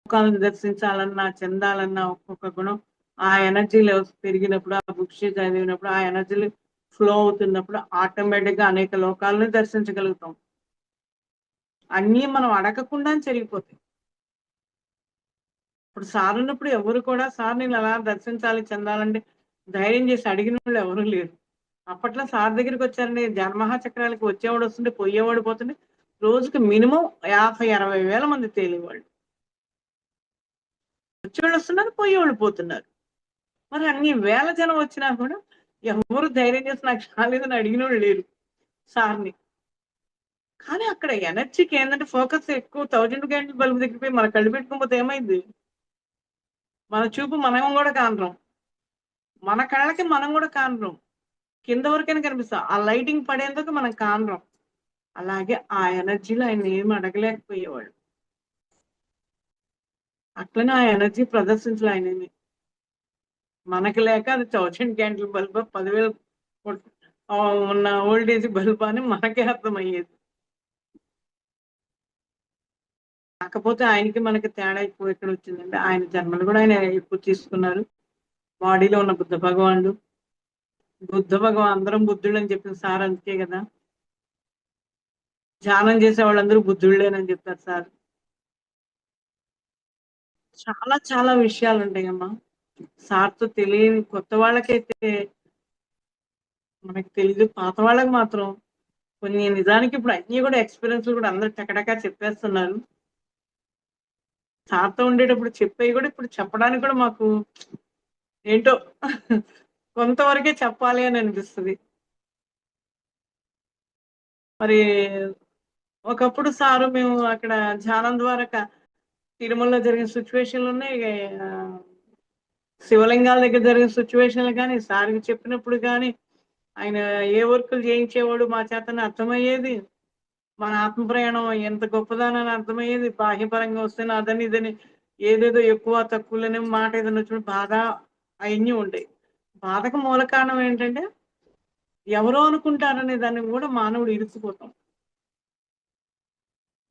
లోకాలను దర్శించాలన్నా, చెందాలన్నా ఒక్కొక్క గుణం ఆ ఎనర్జీ లెవెల్స్ పెరిగినప్పుడు, ఆ బుక్స్ చదివినప్పుడు, ఆ ఎనర్జీలు ఫ్లో అవుతున్నప్పుడు ఆటోమేటిక్ గా అనేక లోకాలను దర్శించగలుగుతాం. అన్నీ మనం అడగకుండా జరిగిపోతాయి. ఇప్పుడు సార్ ఉన్నప్పుడు ఎవరు కూడా సార్ నేను అలా దర్శించాలి, చెందాలంటే ధైర్యం చేసి అడిగిన వాళ్ళు ఎవరు లేరు. అప్పట్లో సార్ దగ్గరికి వచ్చారండి, జన్మహా చక్రాలకి వచ్చేవాడు వస్తుంటే పోయేవాడు పోతుంటే రోజుకి మినిమం 50-60 వేల మంది తేలేవాళ్ళు. వచ్చేవాళ్ళు వస్తున్నారు, పోయేవాళ్ళు పోతున్నారు. మరి అన్ని వేల జనం వచ్చినా కూడా ఎవరు ధైర్యం చేసి నాకు రాలేదని అడిగిన వాళ్ళు లేరు సార్ని. కానీ అక్కడ ఎనర్జీకి ఏంటంటే ఫోకస్ ఎక్కువ 1000 క్యాండిల్ బల్బు దగ్గర పోయి మన కళ్ళు పెట్టుకోకపోతే ఏమైంది? మన చూపు మనం కూడా కానరం, మన కళ్ళకి మనం కూడా కానరం, కింద వరకైనా కనిపిస్తాం, ఆ లైటింగ్ పడేందుకు మనం కానరం. అలాగే ఆ ఎనర్జీలో ఆయన ఏం అడగలేకపోయేవాడు. అట్లనే ఆ ఎనర్జీ ప్రదర్శించలే ఆయనని. మనకి లేక అది 1000 క్యాండిల్ బల్బ్ 10,000 ఉన్న ఓల్డేజ్ బల్బ్ అని మనకే అర్థమయ్యేది. కాకపోతే ఆయనకి మనకి తేడా ఎక్కువ ఎక్కడ వచ్చిందంటే ఆయన జన్మలు కూడా ఆయన ఎక్కువ తీసుకున్నారు. బాడీలో ఉన్న బుద్ధ భగవానుడు, అందరం బుద్ధుడు అని చెప్పిన సార్ అందుకే కదా. ధ్యానం చేసే వాళ్ళందరూ బుద్ధుళ్ళేనని చెప్తారు సార్. చాలా చాలా విషయాలు ఉంటాయమ్మా సార్తో తెలియని. కొత్త వాళ్ళకైతే మనకి తెలియదు, పాత వాళ్ళకి మాత్రం కొన్ని నిజానికి ఇప్పుడు అన్ని కూడా ఎక్స్పీరియన్స్ కూడా అందరు టకటకా చెప్పేస్తున్నారు. సార్తో ఉండేటప్పుడు చెప్పేవి కూడా ఇప్పుడు చెప్పడానికి కూడా మాకు ఏంటో కొంతవరకే చెప్పాలి అని అనిపిస్తుంది. మరి ఒకప్పుడు సారు మేము అక్కడ ధ్యానం ద్వారా తిరుమలలో జరిగిన సిచ్యువేషన్లు ఉన్నాయి, శివలింగాల దగ్గర జరిగిన సిచ్యువేషన్లు కానీ సార్కి చెప్పినప్పుడు కానీ ఆయన ఏ వర్కులు చేయించేవాడు మా చేతనే అర్థమయ్యేది. మన ఆత్మ ప్రయాణం ఎంత గొప్పదానని అర్థమయ్యేది. బాహ్యపరంగా వస్తే అదని ఇదని ఏదేదో ఎక్కువ తక్కువలోనే మాట ఏదైనా వచ్చినప్పుడు బాధ అవన్నీ ఉంటాయి. బాధకు మూల కారణం ఏంటంటే ఎవరో అనుకుంటారనే దాన్ని కూడా మానవుడు ఇరుక్కుపోతాం.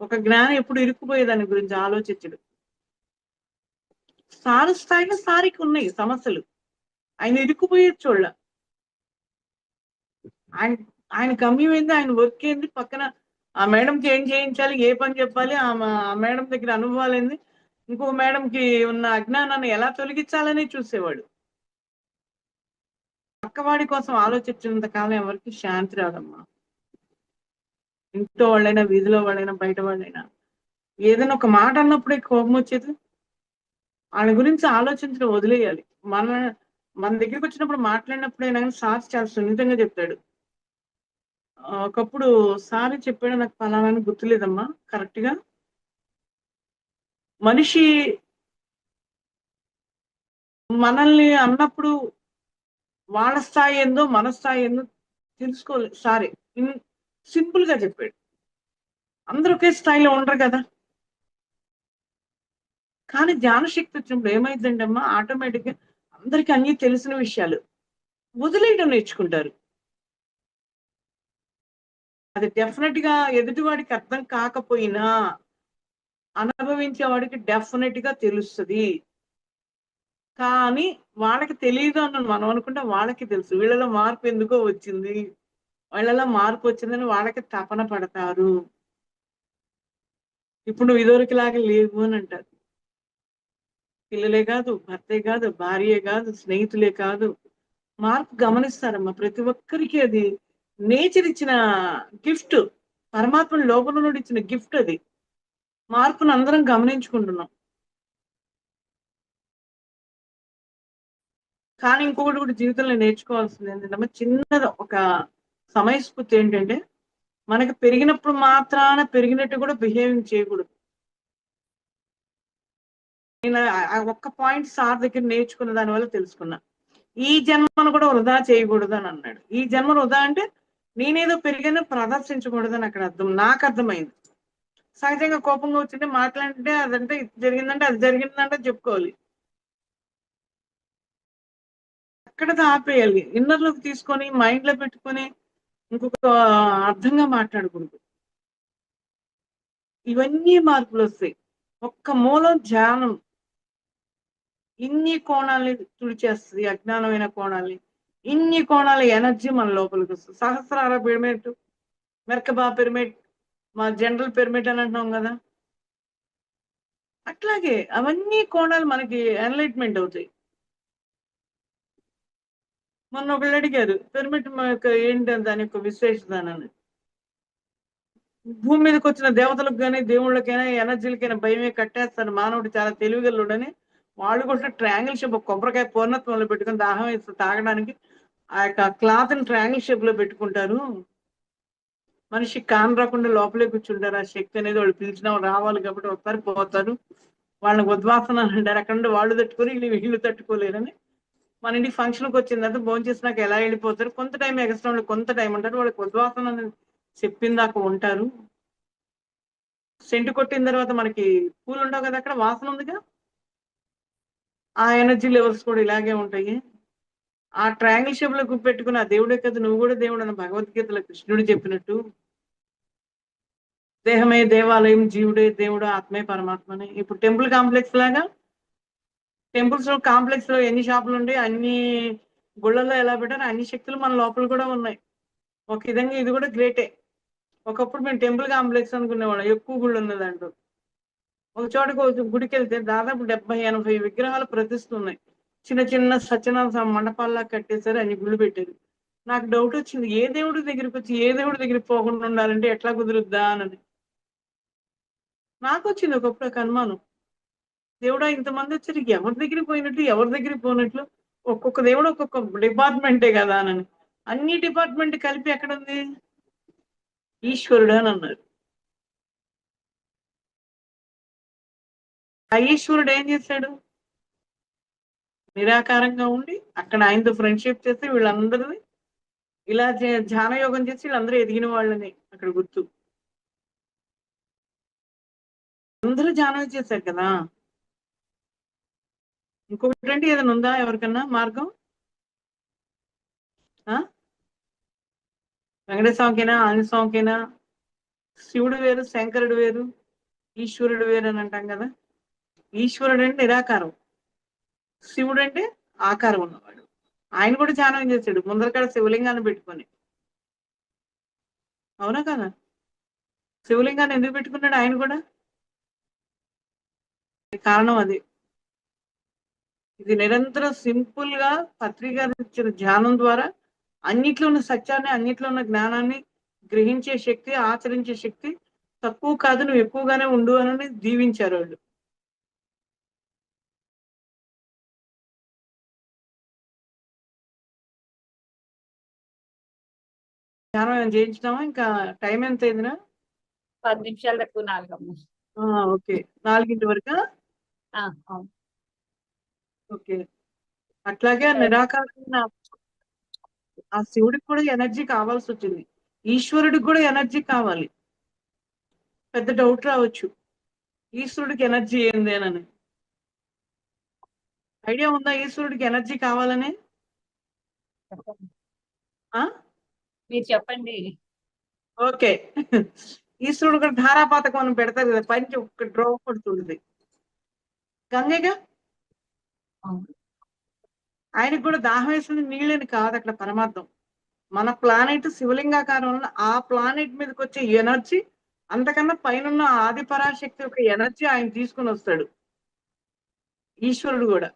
ఒక జ్ఞానం ఎప్పుడు ఇరుక్కుపోయే దాని గురించి ఆలోచించడు. సారు స్థాయిలో సారికి ఉన్నాయి సమస్యలు, ఆయన ఇరుక్కుపోయే చూడ. ఆయన ఆయన గమ్యం ఏంది, ఆయన వర్క్ ఏంది, పక్కన ఆ మేడంకి ఏం చేయించాలి, ఏ పని చెప్పాలి, ఆ మేడం దగ్గర అనుభవాలు ఏంది, ఇంకో మేడంకి ఉన్న అజ్ఞానాన్ని ఎలా తొలగించాలని చూసేవాడు. పక్కవాడి కోసం ఆలోచించినంత కాలం ఎవరికి శాంతి రాదమ్మా. ఇంట్లో వాళ్ళైనా, వీధిలో వాళ్ళైనా, బయట వాళ్ళైనా ఏదైనా ఒక మాట అన్నప్పుడే కోపం వచ్చేది. వాళ్ళ గురించి ఆలోచించడం వదిలేయాలి. మన మన దగ్గరికి వచ్చినప్పుడు మాట్లాడినప్పుడైనా సార్ చాలా సున్నితంగా చెప్తాడు. ఒకప్పుడు సార్ చెప్పాడు, నాకు ఫలానా అని గుర్తులేదమ్మా కరెక్ట్ గా. మనిషి మనల్ని అన్నప్పుడు వాళ్ళ స్థాయి ఏందో మన స్థాయి ఏందో తెలుసుకోలేదు సారే. సింపుల్ గా చెప్పాడు. అందరూ ఒకే స్థాయిలో ఉండరు కదా. కానీ ధ్యానశక్తి వచ్చినప్పుడు ఏమైందంటే అమ్మా ఆటోమేటిక్ గా అందరికి అన్ని తెలిసిన విషయాలు వదిలేయడం నేర్చుకుంటారు. అది డెఫినెట్ గా ఎదుటివాడికి అర్థం కాకపోయినా అనుభవించే వాడికి డెఫినెట్ గా తెలుస్తుంది. కానీ వాళ్ళకి తెలియదు అని మనం అనుకుంటే వాళ్ళకి తెలుసు. వీళ్ళలో మార్పు ఎందుకో వచ్చింది, వాళ్ళలో మార్పు వచ్చిందని వాళ్ళకి తపన పడతారు. ఇప్పుడు నువ్వు ఇదివరకులాగా లేవు అని అంటారు. పిల్లలే కాదు, భర్తే కాదు, భార్యే కాదు, స్నేహితులే కాదు, మార్పు గమనిస్తారమ్మా. ప్రతి ఒక్కరికి అది నేచర్ ఇచ్చిన గిఫ్ట్, పరమాత్మ లోపల నుండి ఇచ్చిన గిఫ్ట్ అది. మార్పును అందరం గమనించుకుంటున్నాం. కానీ ఇంకొకటి కూడా జీవితంలో నేర్చుకోవాల్సింది ఏంటంటే చిన్నది ఒక సమయస్ఫూర్తి ఏంటంటే మనకి పెరిగినప్పుడు మాత్రాన పెరిగినట్టు కూడా బిహేవింగ్ చేయకూడదు. నేను ఒక్క పాయింట్ సార్ దగ్గర నేర్చుకున్న దాని వల్ల తెలుసుకున్నా. ఈ జన్మను కూడా వృధా చేయకూడదు అని అన్నాడు. ఈ జన్మ వృధా అంటే నేనేదో పెరిగానో ప్రదర్శించకూడదు అని అక్కడ అర్థం, నాకు అర్థమైంది. సహజంగా కోపంగా వచ్చింటే మాట్లాడితే అదంటే ఇది జరిగిందంటే అది జరిగిందంటే చెప్పుకోవాలి. అక్కడ ఆపేయాలి. ఇన్నర్లోకి తీసుకొని మైండ్ లో పెట్టుకొని ఇంకొక అర్థంగా మాట్లాడకూడదు. ఇవన్నీ మార్పులు వస్తాయి. ఒక్క మూలం ధ్యానం ఇన్ని కోణాలని తుడిచేస్తుంది, అజ్ఞానమైన కోణాలని. ఇన్ని కోణాల ఎనర్జీ మన లోపలికి వస్తుంది. సహస్రార పిరమిడ్, మెర్కబా పిరమిడ్, మా జనరల్ పిరమిడ్ అని అంటున్నాం కదా, అట్లాగే అవన్నీ కోణాలు మనకి ఎన్లైట్మెంట్ అవుతాయి. మొన్న ఒకళ్ళు అడిగారు పిరమిడ్ యొక్క ఏంటి దాని యొక్క విశేషత అని. భూమి మీదకి వచ్చిన దేవతలకు కానీ దేవుళ్ళకైనా ఎనర్జీలకైనా భయమే కట్టేస్తారు, మానవుడు చాలా తెలివిగలుడని. వాళ్ళు కూడా ట్రయాంగిల్ షేప్ కొబ్బరికాయ పూర్ణత్వంలో పెట్టుకుని దాహం వేసి తాగడానికి ఆ యొక్క క్లాత్ ని ట్రయాంగిల్ షేప్ లో పెట్టుకుంటారు. మనిషి కాన్ రాకుండా లోపలే కూర్చుంటారు. ఆ శక్తి అనేది వాళ్ళు పిలిచినా రావాలి కాబట్టి వస్తారు పోతారు. వాళ్ళని ఉద్వాసన అంటారు. అక్కడ నుండి వాళ్ళు తట్టుకొని వీళ్ళు తట్టుకోలేరని. మన ఇంటికి ఫంక్షన్కి వచ్చిన తర్వాత భోజనం చేసినాక ఎలా వెళ్ళిపోతారు, కొంత టైం ఎక్స్ట్రా వాళ్ళు కొంత టైం ఉంటారు. వాళ్ళకి ఉద్వాసన చెప్పిందాక ఉంటారు. సెంటు కొట్టిన తర్వాత మనకి పూలు ఉండవు కదా, అక్కడ వాసన ఉందిగా, ఆ ఎనర్జీ లెవెల్స్ కూడా ఇలాగే ఉంటాయి. ఆ ట్రయాంగిల్ షేప్ లో పెట్టుకుని ఆ దేవుడే కదా నువ్వు కూడా దేవుడు అని భగవద్గీతలో కృష్ణుడు చెప్పినట్టు, దేహమే దేవాలయం, జీవుడే దేవుడు, ఆత్మే పరమాత్మని. ఇప్పుడు టెంపుల్ కాంప్లెక్స్ లాగా టెంపుల్స్ లో కాంప్లెక్స్ లో ఎన్ని షాపులు ఉండి అన్ని గుళ్ళల్లో ఎలా పెట్టారో అన్ని శక్తులు మన లోపల కూడా ఉన్నాయి. ఒక విధంగా ఇది కూడా గ్రేటే. ఒకప్పుడు మేము టెంపుల్ కాంప్లెక్స్ అనుకునేవాళ్ళం, ఎక్కువ గుళ్ళు ఉన్నదంటూ. ఒక చోటకి గుడికి వెళ్తే దాదాపు 70-80 విగ్రహాలు ప్రతిస్తున్నాయి. చిన్న చిన్న సత్యనారాయణ మండపాల్లా కట్టేశారు, అన్ని గుళ్ళు పెట్టారు. నాకు డౌట్ వచ్చింది, ఏ దేవుడి దగ్గరికి వచ్చి ఏ దేవుడి దగ్గరికి పోకుండా ఉండాలంటే ఎట్లా కుదురుద్దా అని నాకు వచ్చింది ఒకప్పుడు ఒక అనుమానం. దేవుడా ఇంతమంది వచ్చారు, ఎవరి దగ్గరికి పోయినట్లు ఎవరి దగ్గరికి పోయినట్లు, ఒక్కొక్క దేవుడు ఒక్కొక్క డిపార్ట్మెంటే కదా అని. అన్ని డిపార్ట్మెంట్ కలిపి ఎక్కడుంది ఈశ్వరుడు అని అన్నారు. ఆ ఈశ్వరుడు ఏం చేశాడు, నిరాకారంగా ఉండి అక్కడ ఆయనతో ఫ్రెండ్షిప్ చేసి వీళ్ళందరినీ ఇలా ధ్యాన యోగం చేసి వీళ్ళందరూ ఎదిగిన వాళ్ళని అక్కడ గుర్తు. అందరూ ధ్యానం చేశారు కదా. ఇంకొకటి అంటే ఏదైనా ఉందా ఎవరికన్నా మార్గం? వెంకటేశ్వర స్వామికైనా ఆంజనేయ స్వామికైనా శివుడు వేరు, శంకరుడు వేరు, ఈశ్వరుడు వేరు అని అంటాం కదా. ఈశ్వరుడు అంటే నిరాకారం, శివుడు అంటే ఆకారం ఉన్నవాడు. ఆయన కూడా ధ్యానం చేశాడు ముందరకాడ శివలింగాన్ని పెట్టుకొని. అవునా కదా, శివలింగాన్ని ఎందుకు పెట్టుకున్నాడు ఆయన కూడా? కారణం అది. ఇది నిరంతరం సింపుల్ గా పత్రిక ఇచ్చిన ధ్యానం ద్వారా అన్నిట్లో ఉన్న సత్యాన్ని, అన్నిట్లో ఉన్న జ్ఞానాన్ని గ్రహించే శక్తి, ఆచరించే శక్తి తక్కువ కాదు, నువ్వు ఎక్కువగానే ఉండు అని దీవించారు వాళ్ళు. ధ్యానం చేయించుదామా? ఇంకా టైం ఎంత అయిందినా? 10 నిమిషాలు తక్కువ 4. ఓకే, 4 వరకు. అవును. ఓకే, అట్లాగే నిరాకారమైన ఆ శివుడికి కూడా ఎనర్జీ కావాల్సి వచ్చింది, ఈశ్వరుడికి కూడా ఎనర్జీ కావాలి. పెద్ద డౌట్ రావచ్చు, ఈశ్వరుడికి ఎనర్జీ ఏందేనని. ఐడియా ఉందా ఈశ్వరుడికి ఎనర్జీ కావాలని? మీరు చెప్పండి. ఓకే, ఈశ్వరుడు కూడా ధారాపాతకం అని పెడతారు కదా, పైనుంచి ఒక్క డ్రాప్ పడుతుంది, గంగగా. ఆయనకు కూడా దాహం వేసింది నీళ్ళని కాదు అక్కడ పరమార్థం. మన ప్లానెట్ శివలింగాకారం ఉన్న ఆ ప్లానెట్ మీదకి వచ్చే ఎనర్జీ అంతకన్నా పైన ఆది పరాశక్తి యొక్క ఎనర్జీ ఆయన తీసుకుని వస్తాడు. ఈశ్వరుడు కూడా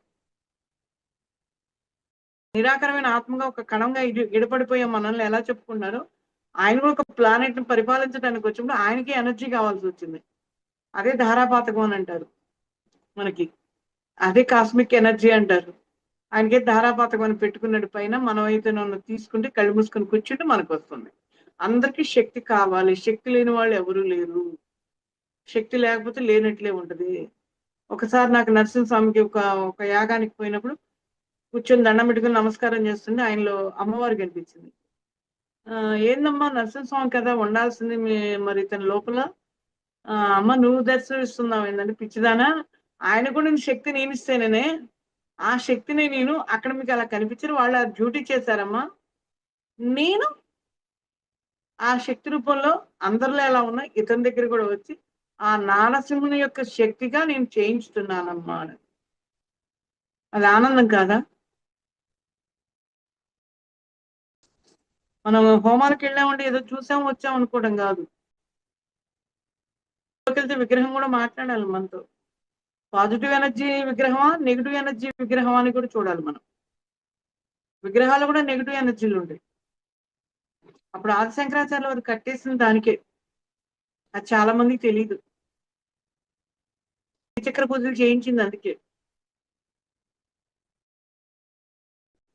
నిరాకరమైన ఆత్మగా ఒక కణంగా ఇడపడిపోయే మనల్ని ఎలా చెప్పుకున్నారో, ఆయన కూడా ఒక ప్లానెట్ ని పరిపాలించడానికి వచ్చినప్పుడు ఆయనకి ఎనర్జీ కావాల్సి వచ్చింది. అదే ధారాపాతకం అని అంటారు మనకి, అదే కాస్మిక్ ఎనర్జీ అంటారు. ఆయనకే ధారాపాతకం అని పెట్టుకున్నాడు పైన. మనం అయితే నన్ను తీసుకుంటే కళ్ళు మూసుకొని కూర్చుంటే మనకు వస్తుంది. అందరికీ శక్తి కావాలి, శక్తి లేని వాళ్ళు ఎవరూ లేరు. శక్తి లేకపోతే లేనట్లే ఉంటది. ఒకసారి నాకు నరసింహస్వామికి ఒక యాగానికి పోయినప్పుడు కూర్చొని దండం పెట్టుకుని నమస్కారం చేస్తుంటే ఆయనలో అమ్మవారు కనిపించింది. ఏందమ్మా నరసింహస్వామి కదా ఉండాల్సింది, మరి తన లోపల అమ్మ నువ్వు దర్శనమిస్తున్నావు ఏంటంటే, పిచ్చిదానా, ఆయన కూడా నేను శక్తి నియమిస్తేనే ఆ శక్తిని నేను అక్కడ మీకు అలా కనిపించిన వాళ్ళు డ్యూటీ చేశారమ్మా. నేను ఆ శక్తి రూపంలో అందరిలో ఎలా ఉన్నా ఇతని దగ్గర కూడా వచ్చి ఆ నారసింహుని యొక్క శక్తిగా నేను చేయించుతున్నానమ్మా అని. అది ఆనందం కాదా? మనం హోమాలకు వెళ్ళామంటే ఏదో చూసాం వచ్చాం అనుకోవడం కాదు. వెళ్తే విగ్రహం కూడా మాట్లాడాలి మనతో. పాజిటివ్ ఎనర్జీ విగ్రహమా, నెగిటివ్ ఎనర్జీ విగ్రహమా అని కూడా చూడాలి మనం. విగ్రహాలు కూడా నెగిటివ్ ఎనర్జీలు ఉంటాయి. అప్పుడు ఆది శంకరాచార్యులు అది కట్టేసిన దానికే. అది చాలా మందికి తెలియదు. చక్ర పూజలు చేయించింది అందుకే.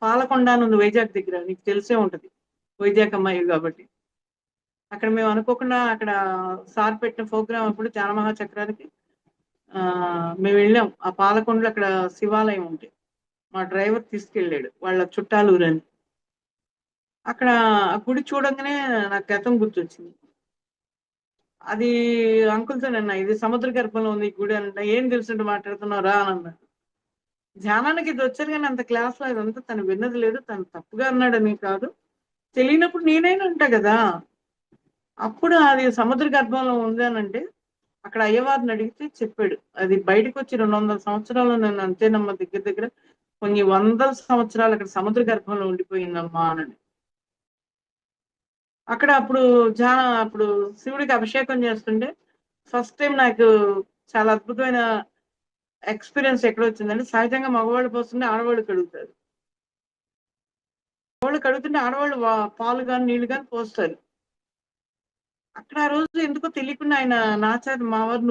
పాలకొండ అని ఉంది వైజాగ్ దగ్గర, నీకు తెలిసే ఉంటది, వైజాగ్ అమ్మాయి కాబట్టి. అక్కడ మేము అనుకోకుండా అక్కడ సార్ పెట్టిన ప్రోగ్రామ్ అప్పుడు జానమహా చక్రానికి మేము వెళ్ళాం. ఆ పాలకొండలో అక్కడ శివాలయం ఉంటే మా డ్రైవర్ తీసుకెళ్ళాడు, వాళ్ళ చుట్టాలు ఊరని. అక్కడ ఆ గుడి చూడంగానే నాకు గతం గుర్తొచ్చింది. అది అంకుల్తో నిన్న ఇది సముద్ర గర్భంలో ఉంది ఈ గుడి అంటే, ఏం తెలుసుంటే మాట్లాడుతున్నావు రా అని అన్నాడు. ధ్యానానికి ఇది వచ్చారు కానీ అంత క్లాస్ లో ఇదంతా తను విన్నది లేదు, తను తప్పుగా అన్నాడని కాదు, తెలియనప్పుడు నేనైనా ఉంటా కదా. అప్పుడు అది సముద్ర గర్భంలో ఉంది అని అంటే అక్కడ అయ్యవారిని అడిగితే చెప్పాడు, అది బయటకు వచ్చి 200 సంవత్సరాలు నన్ను అంతేనమ్మా, దగ్గర దగ్గర కొన్ని వందల సంవత్సరాలు అక్కడ సముద్ర గర్భంలో ఉండిపోయిందమ్మా అని. అక్కడ అప్పుడు అప్పుడు శివుడికి అభిషేకం చేస్తుంటే ఫస్ట్ టైం నాకు చాలా అద్భుతమైన ఎక్స్పీరియన్స్ ఎక్కడ వచ్చిందంటే, సహజంగా మగవాళ్ళు పోస్తుంటే ఆడవాళ్ళు కడుగుతారు. మగవాళ్ళు కడుగుతుంటే ఆడవాళ్ళు పాలు కానీ నీళ్లు కానీ పోస్తారు. అక్కడ ఆ రోజు ఎందుకో తెలియకుండా ఆయన నాచారు మావారు,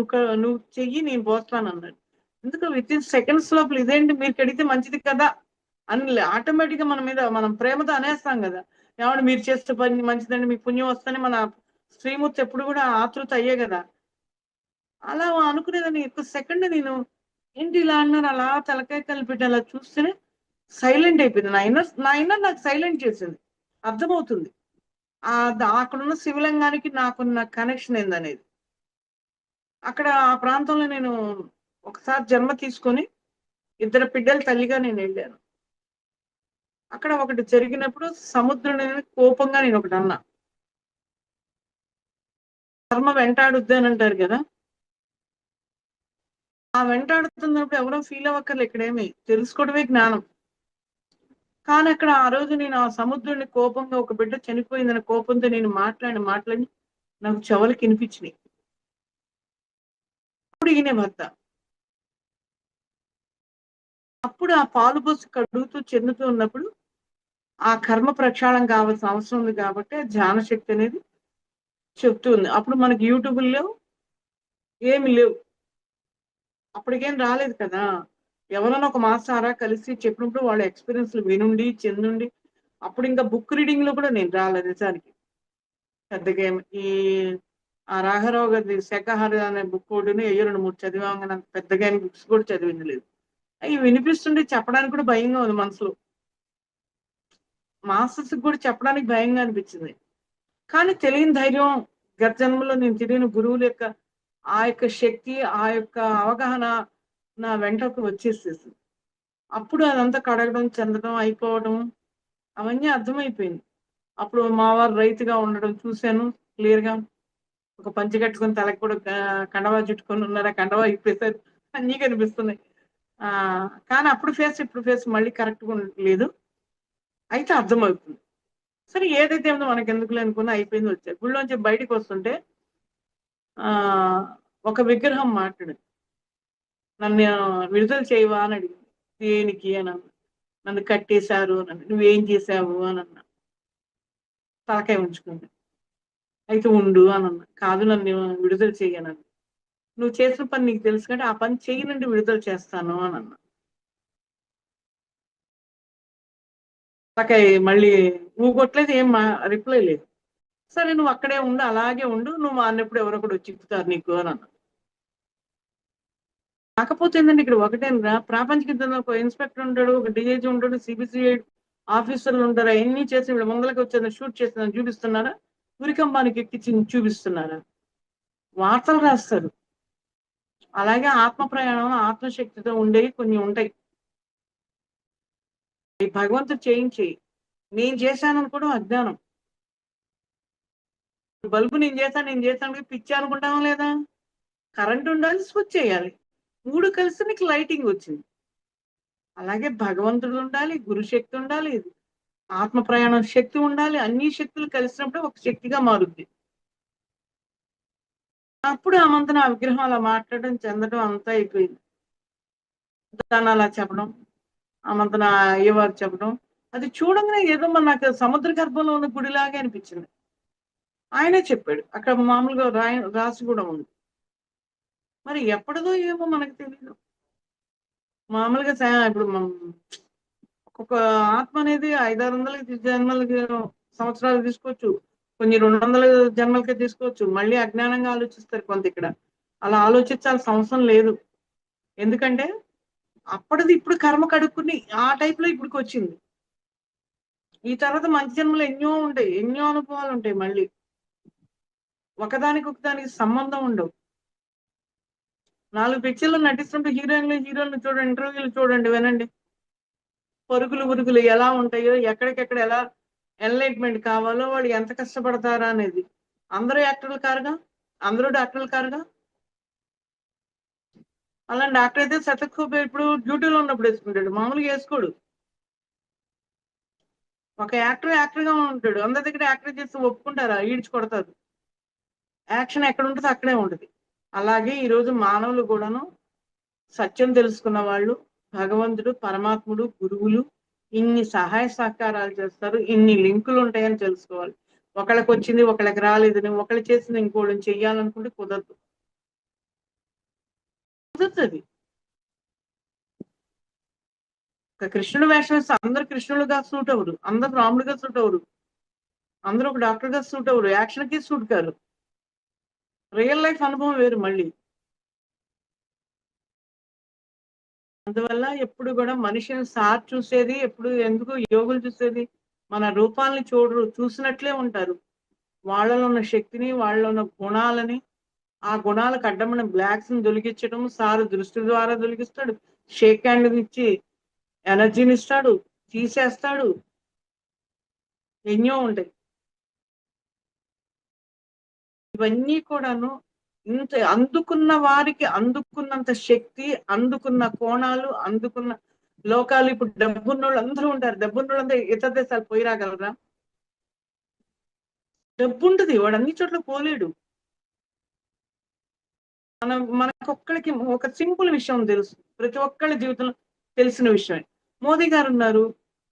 నువ్వు చెయ్యి నేను పోస్తాను అన్నాడు. ఎందుకు విత్ ఇన్ సెకండ్స్ లోపల ఇదేంటి మీరు కడిగితే మంచిది కదా అని ఆటోమేటిక్ గా మన మీద మనం ప్రేమతో అనేస్తాం కదా. ఏమంటే మీరు చేస్తే పని మంచిదండి, మీకు పుణ్యం వస్తేనే మన శ్రీమూర్తి ఎప్పుడు కూడా ఆతృత అయ్యే కదా. అలా అనుకునేదాన్ని. ఎక్కువ సెకండ్ నేను ఏంటి ఇలా అన్నారు, అలా తలకాయ కలిపెట్టి అలా చూస్తేనే సైలెంట్ అయిపోయింది. నా ఇన్నర్ నాకు సైలెంట్ చేసింది, అర్థమవుతుంది అక్కడున్న శివలింగానికి నాకున్న కనెక్షన్ ఏందనేది. అక్కడ ఆ ప్రాంతంలో నేను ఒకసారి జన్మ తీసుకొని 2 బిడ్డల తల్లిగా నేను వెళ్ళాను. అక్కడ ఒకటి జరిగినప్పుడు సముద్రం కోపంగా నేను ఒకటి అన్నా, కర్మ వెంటాడుద్ది అని అంటారు కదా. ఆ వెంటాడుతున్నప్పుడు ఎవరో ఫీల్ అవ్వక్కర్లే, ఇక్కడేమి తెలుసుకోవడమే జ్ఞానం. కానీ అక్కడ ఆ రోజు నేను ఆ సముద్రుని కోపంగా, ఒక బిడ్డ చనిపోయిందని కోపంతో నేను మాట్లాడి నాకు చెవులకి వినిపించినాయి. అప్పుడు ఈయన భర్త. అప్పుడు ఆ పాలు పోసి కడుగుతూ చెందుతూ ఉన్నప్పుడు ఆ కర్మ ప్రక్షాళన కావాల్సిన అవసరం ఉంది కాబట్టి ధ్యాన శక్తి అనేది చెప్తుంది. అప్పుడు మనకి యూట్యూబ్లో ఏమి లేవు, అప్పటికేం రాలేదు కదా. ఎవరైనా ఒక మాస్టారా కలిసి చెప్పినప్పుడు వాళ్ళ ఎక్స్పీరియన్స్ వినుండి చెందుండి, అప్పుడు ఇంకా బుక్ రీడింగ్ లో కూడా నేను రాలేదు నిజానికి. పెద్దగా ఈ ఆ రాఘరావు గారి శాఖాహారి అనే బుక్ ఒకటి అయ్యో 2, 3 చదివాక నాకు పెద్దగా బుక్స్ కూడా చదివింది లేదు. అవి వినిపిస్తుంటే చెప్పడానికి కూడా భయంగా ఉంది మనసులో. మాస్టర్స్ కూడా చెప్పడానికి భయంగా అనిపించింది. కానీ తెలియని ధైర్యం, గత జన్మలో నేను తెలియని గురువుల యొక్క ఆ యొక్క శక్తి, ఆ యొక్క అవగాహన నా వెంటకు వచ్చేసేసి అప్పుడు అదంతా కడగడం చెందడం అయిపోవడం అవన్నీ అర్థమైపోయింది. అప్పుడు మా వారు రైతుగా ఉండడం చూశాను క్లియర్గా. ఒక పంచి కట్టుకొని తలకి కూడా కండవా చుట్టుకొని ఉన్నారు, ఆ కండవా ఇప్పేసారు, అన్నీ కనిపిస్తున్నాయి. కానీ అప్పుడు ఫేస్ ఇప్పుడు ఫేస్ మళ్ళీ కరెక్ట్గా లేదు, అయితే అర్థమవుతుంది. సరే ఏదైతే ఏమో మనకి ఎందుకులే అనుకున్నా అయిపోయింది. వచ్చారు గుళ్ళోంచి బయటకు వస్తుంటే ఆ ఒక విగ్రహం మాట్లాడు, నన్ను విడుదల చేయవా అని అడిగింది. దేనికి అని అన్న. నన్ను కట్టేశారు అని. నువ్వేం చేశావు అని అన్నా. తలకాయ ఉంచుకుంది. అయితే ఉండు అని అన్నా. కాదు నన్ను విడుదల చేయనని. నువ్వు చేసిన పని నీకు తెలుసు కంటే ఆ పని చేయనండి విడుదల చేస్తాను అని అన్నా. తలకాయ మళ్ళీ ఊగొట్లేదు, ఏం రిప్లై లేదు. సరే నువ్వు అక్కడే ఉండు, అలాగే ఉండు, నువ్వు అన్నప్పుడు ఎవరో ఒకటి వచ్చి చిక్కుతారు నీకు అని అన్నా. కాకపోతే ఏంటంటే ఇక్కడ ఒకటేనరా, ప్రాపంచిక ఒక ఇన్స్పెక్టర్ ఉంటాడు, ఒక డిఐజీ ఉంటాడు, సిబిసిఐ ఆఫీసర్లు ఉంటారు. అవన్నీ చేసి వీళ్ళు ముంగలకి వచ్చేది షూట్ చేస్తున్నా చూపిస్తున్నారా, ఉరికంబానికి ఎక్కించి చూపిస్తున్నారా, వార్తలు రాస్తారు. అలాగే ఆత్మ ప్రయాణం ఆత్మశక్తితో ఉండేవి కొన్ని ఉంటాయి. ఈ భగవంతుడు చేయించి నేను చేశాను అనుకోవడం అజ్ఞానం. బల్బు నేను చేశాను పిచ్చి అనుకుంటామా లేదా? కరెంట్ ఉండాలి, స్విచ్ చేయాలి, 3 కలిసి నీకు లైటింగ్ వచ్చింది. అలాగే భగవంతుడు ఉండాలి, గురు శక్తి ఉండాలి, ఆత్మ ప్రయాణం శక్తి ఉండాలి. అన్ని శక్తులు కలిసినప్పుడు ఒక శక్తిగా మారుద్ది. అప్పుడు ఆమంతన ఆ విగ్రహం అలా మాట్లాడడం, చెందడం అంతా అయిపోయింది. దాన్ని అలా చెప్పడం, ఆమంతన అయ్యవారు చెప్పడం, అది చూడంగానే ఏదో నాకు సముద్ర గర్భంలో ఉన్న గుడిలాగే అనిపించింది. ఆయనే చెప్పాడు, అక్కడ మామూలుగా రాసి కూడా ఉంది. మరి ఎప్పటిదో ఏమో మనకు తెలియదు. మామూలుగా ఇప్పుడు ఒక్కొక్క ఆత్మ అనేది 500-600 జన్మలకి సంవత్సరాలు తీసుకోవచ్చు, కొన్ని 200 జన్మలకి తీసుకోవచ్చు. మళ్ళీ అజ్ఞానంగా ఆలోచిస్తారు కొంత. ఇక్కడ అలా ఆలోచించాల్సిన అవసరం లేదు. ఎందుకంటే అప్పటిది ఇప్పుడు కర్మ కడుక్కుని ఆ టైప్ లో ఇప్పటికి వచ్చింది. ఈ తర్వాత మంచి జన్మలు ఎన్నో ఉంటాయి, ఎన్నో అనుభవాలు ఉంటాయి. మళ్ళీ ఒకదానికి సంబంధం ఉండవు. 4 పిక్చర్లు నటిస్తుంటే హీరోయిన్లు చూడండి, ఇంటర్వ్యూలు చూడండి, వినండి. పరుగులు ఎలా ఉంటాయో, ఎక్కడికెక్కడ ఎలా ఎన్లైట్మెంట్ కావాలో, వాళ్ళు ఎంత కష్టపడతారా అనేది. అందరూ యాక్టర్లు కారుగా, అందరూ డాక్టర్లు కారుగా. అలాంటి డాక్టర్ అయితే శతకోప ఇప్పుడు డ్యూటీలో ఉన్నప్పుడు వేసుకుంటాడు, మామూలుగా వేసుకోడు. ఒక యాక్టర్ గా ఉంటాడు, అందరి దగ్గర యాక్టర్ చేస్తే ఒప్పుకుంటారా? ఈడ్చి కొడతారు. యాక్షన్ ఎక్కడ ఉంటుంది అక్కడే ఉంటుంది. అలాగే ఈరోజు మానవులు కూడాను సత్యం తెలుసుకున్న వాళ్ళు, భగవంతుడు, పరమాత్ముడు, గురువులు ఇన్ని సహాయ సహకారాలు చేస్తారు, ఇన్ని లింకులు ఉంటాయని తెలుసుకోవాలి. ఒకళ్ళకి వచ్చింది ఒకళ్ళకి రాలేదని, ఒకళ్ళు చేసింది ఇంకోళ్ళని చెయ్యాలనుకుంటే కుదరదు. ఒక కృష్ణుడు వేషం వేస్తే అందరు కృష్ణుడుగా సూట్ అవ్వరు, అందరు రాముడుగా సూట్ అవ్వరు, అందరూ ఒక డాక్టర్ గా సూట్ అవ్వరు, యాక్షన్ కి సూట్ కారు. రియల్ లైఫ్ అనుభవం వేరు మళ్ళీ. అందువల్ల ఎప్పుడు కూడా మనిషిని సార్ చూసేది, ఎప్పుడు ఎందుకు యోగులు చూసేది మన రూపాలని చూడరు, చూసినట్లే ఉంటారు. వాళ్ళలో ఉన్న శక్తిని, వాళ్ళలో ఉన్న గుణాలని, ఆ గుణాలకు అడ్డమైన బ్లాక్స్ ని తొలగించడం సారు దృష్టి ద్వారా తొలగిస్తాడు. షేక్ హ్యాండ్ ఇచ్చి ఎనర్జీని ఇస్తాడు, తీసేస్తాడు, ఎన్నో ఉంటాయి. ఇవన్నీ కూడాను ఇంత అందుకున్న వారికి అందుకున్నంత శక్తి, అందుకున్న కోణాలు, అందుకున్న లోకాలు. ఇప్పుడు డబ్బున్న వాళ్ళు అందరూ ఉంటారు, డబ్బున్న వాళ్ళందరూ ఇతర దేశాలు పోయి రాగలరా? డబ్బు ఉంటుంది, వాడు అన్ని చోట్ల పోలేడు. మనకొక్కడికి ఒక సింపుల్ విషయం తెలుసు, ప్రతి ఒక్కళ్ళ జీవితంలో తెలిసిన విషయమే. మోదీ గారు ఉన్నారు,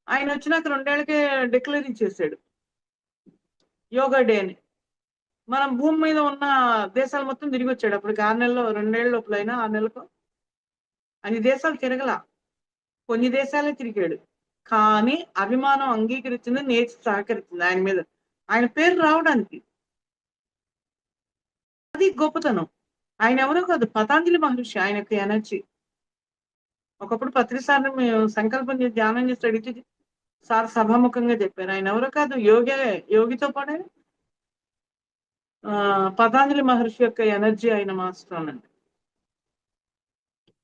ఆయన వచ్చినాక 2 ఏళ్లకే డిక్లేర్ చేశాడు యోగా డే అని. మనం భూమి మీద ఉన్న దేశాలు మొత్తం తిరిగి వచ్చాడు. అప్పటికి 6 నెలల్లో, 2 ఏళ్ళ లోపల అయినా 6 నెలలకు అన్ని దేశాలు తిరగల, కొన్ని దేశాలే తిరిగాడు. కానీ అభిమానం అంగీకరించింది, నేర్చి సహకరించింది ఆయన మీద, ఆయన పేరు రావడానికి. అది గొప్పతనం. ఆయన ఎవరో కాదు, పతాంజలి మహర్షి. ఆయనకి ఎనర్జీ. ఒకప్పుడు పత్రిసార్ని మేము సంకల్పం చేసి ధ్యానం చేసి అడిగితే సార్ సభాముఖంగా చెప్పారు, ఆయన ఎవరో కాదు, యోగితో పాటే పతాంజలి మహర్షి యొక్క ఎనర్జీ ఆయన మాస్టర్ అనండి.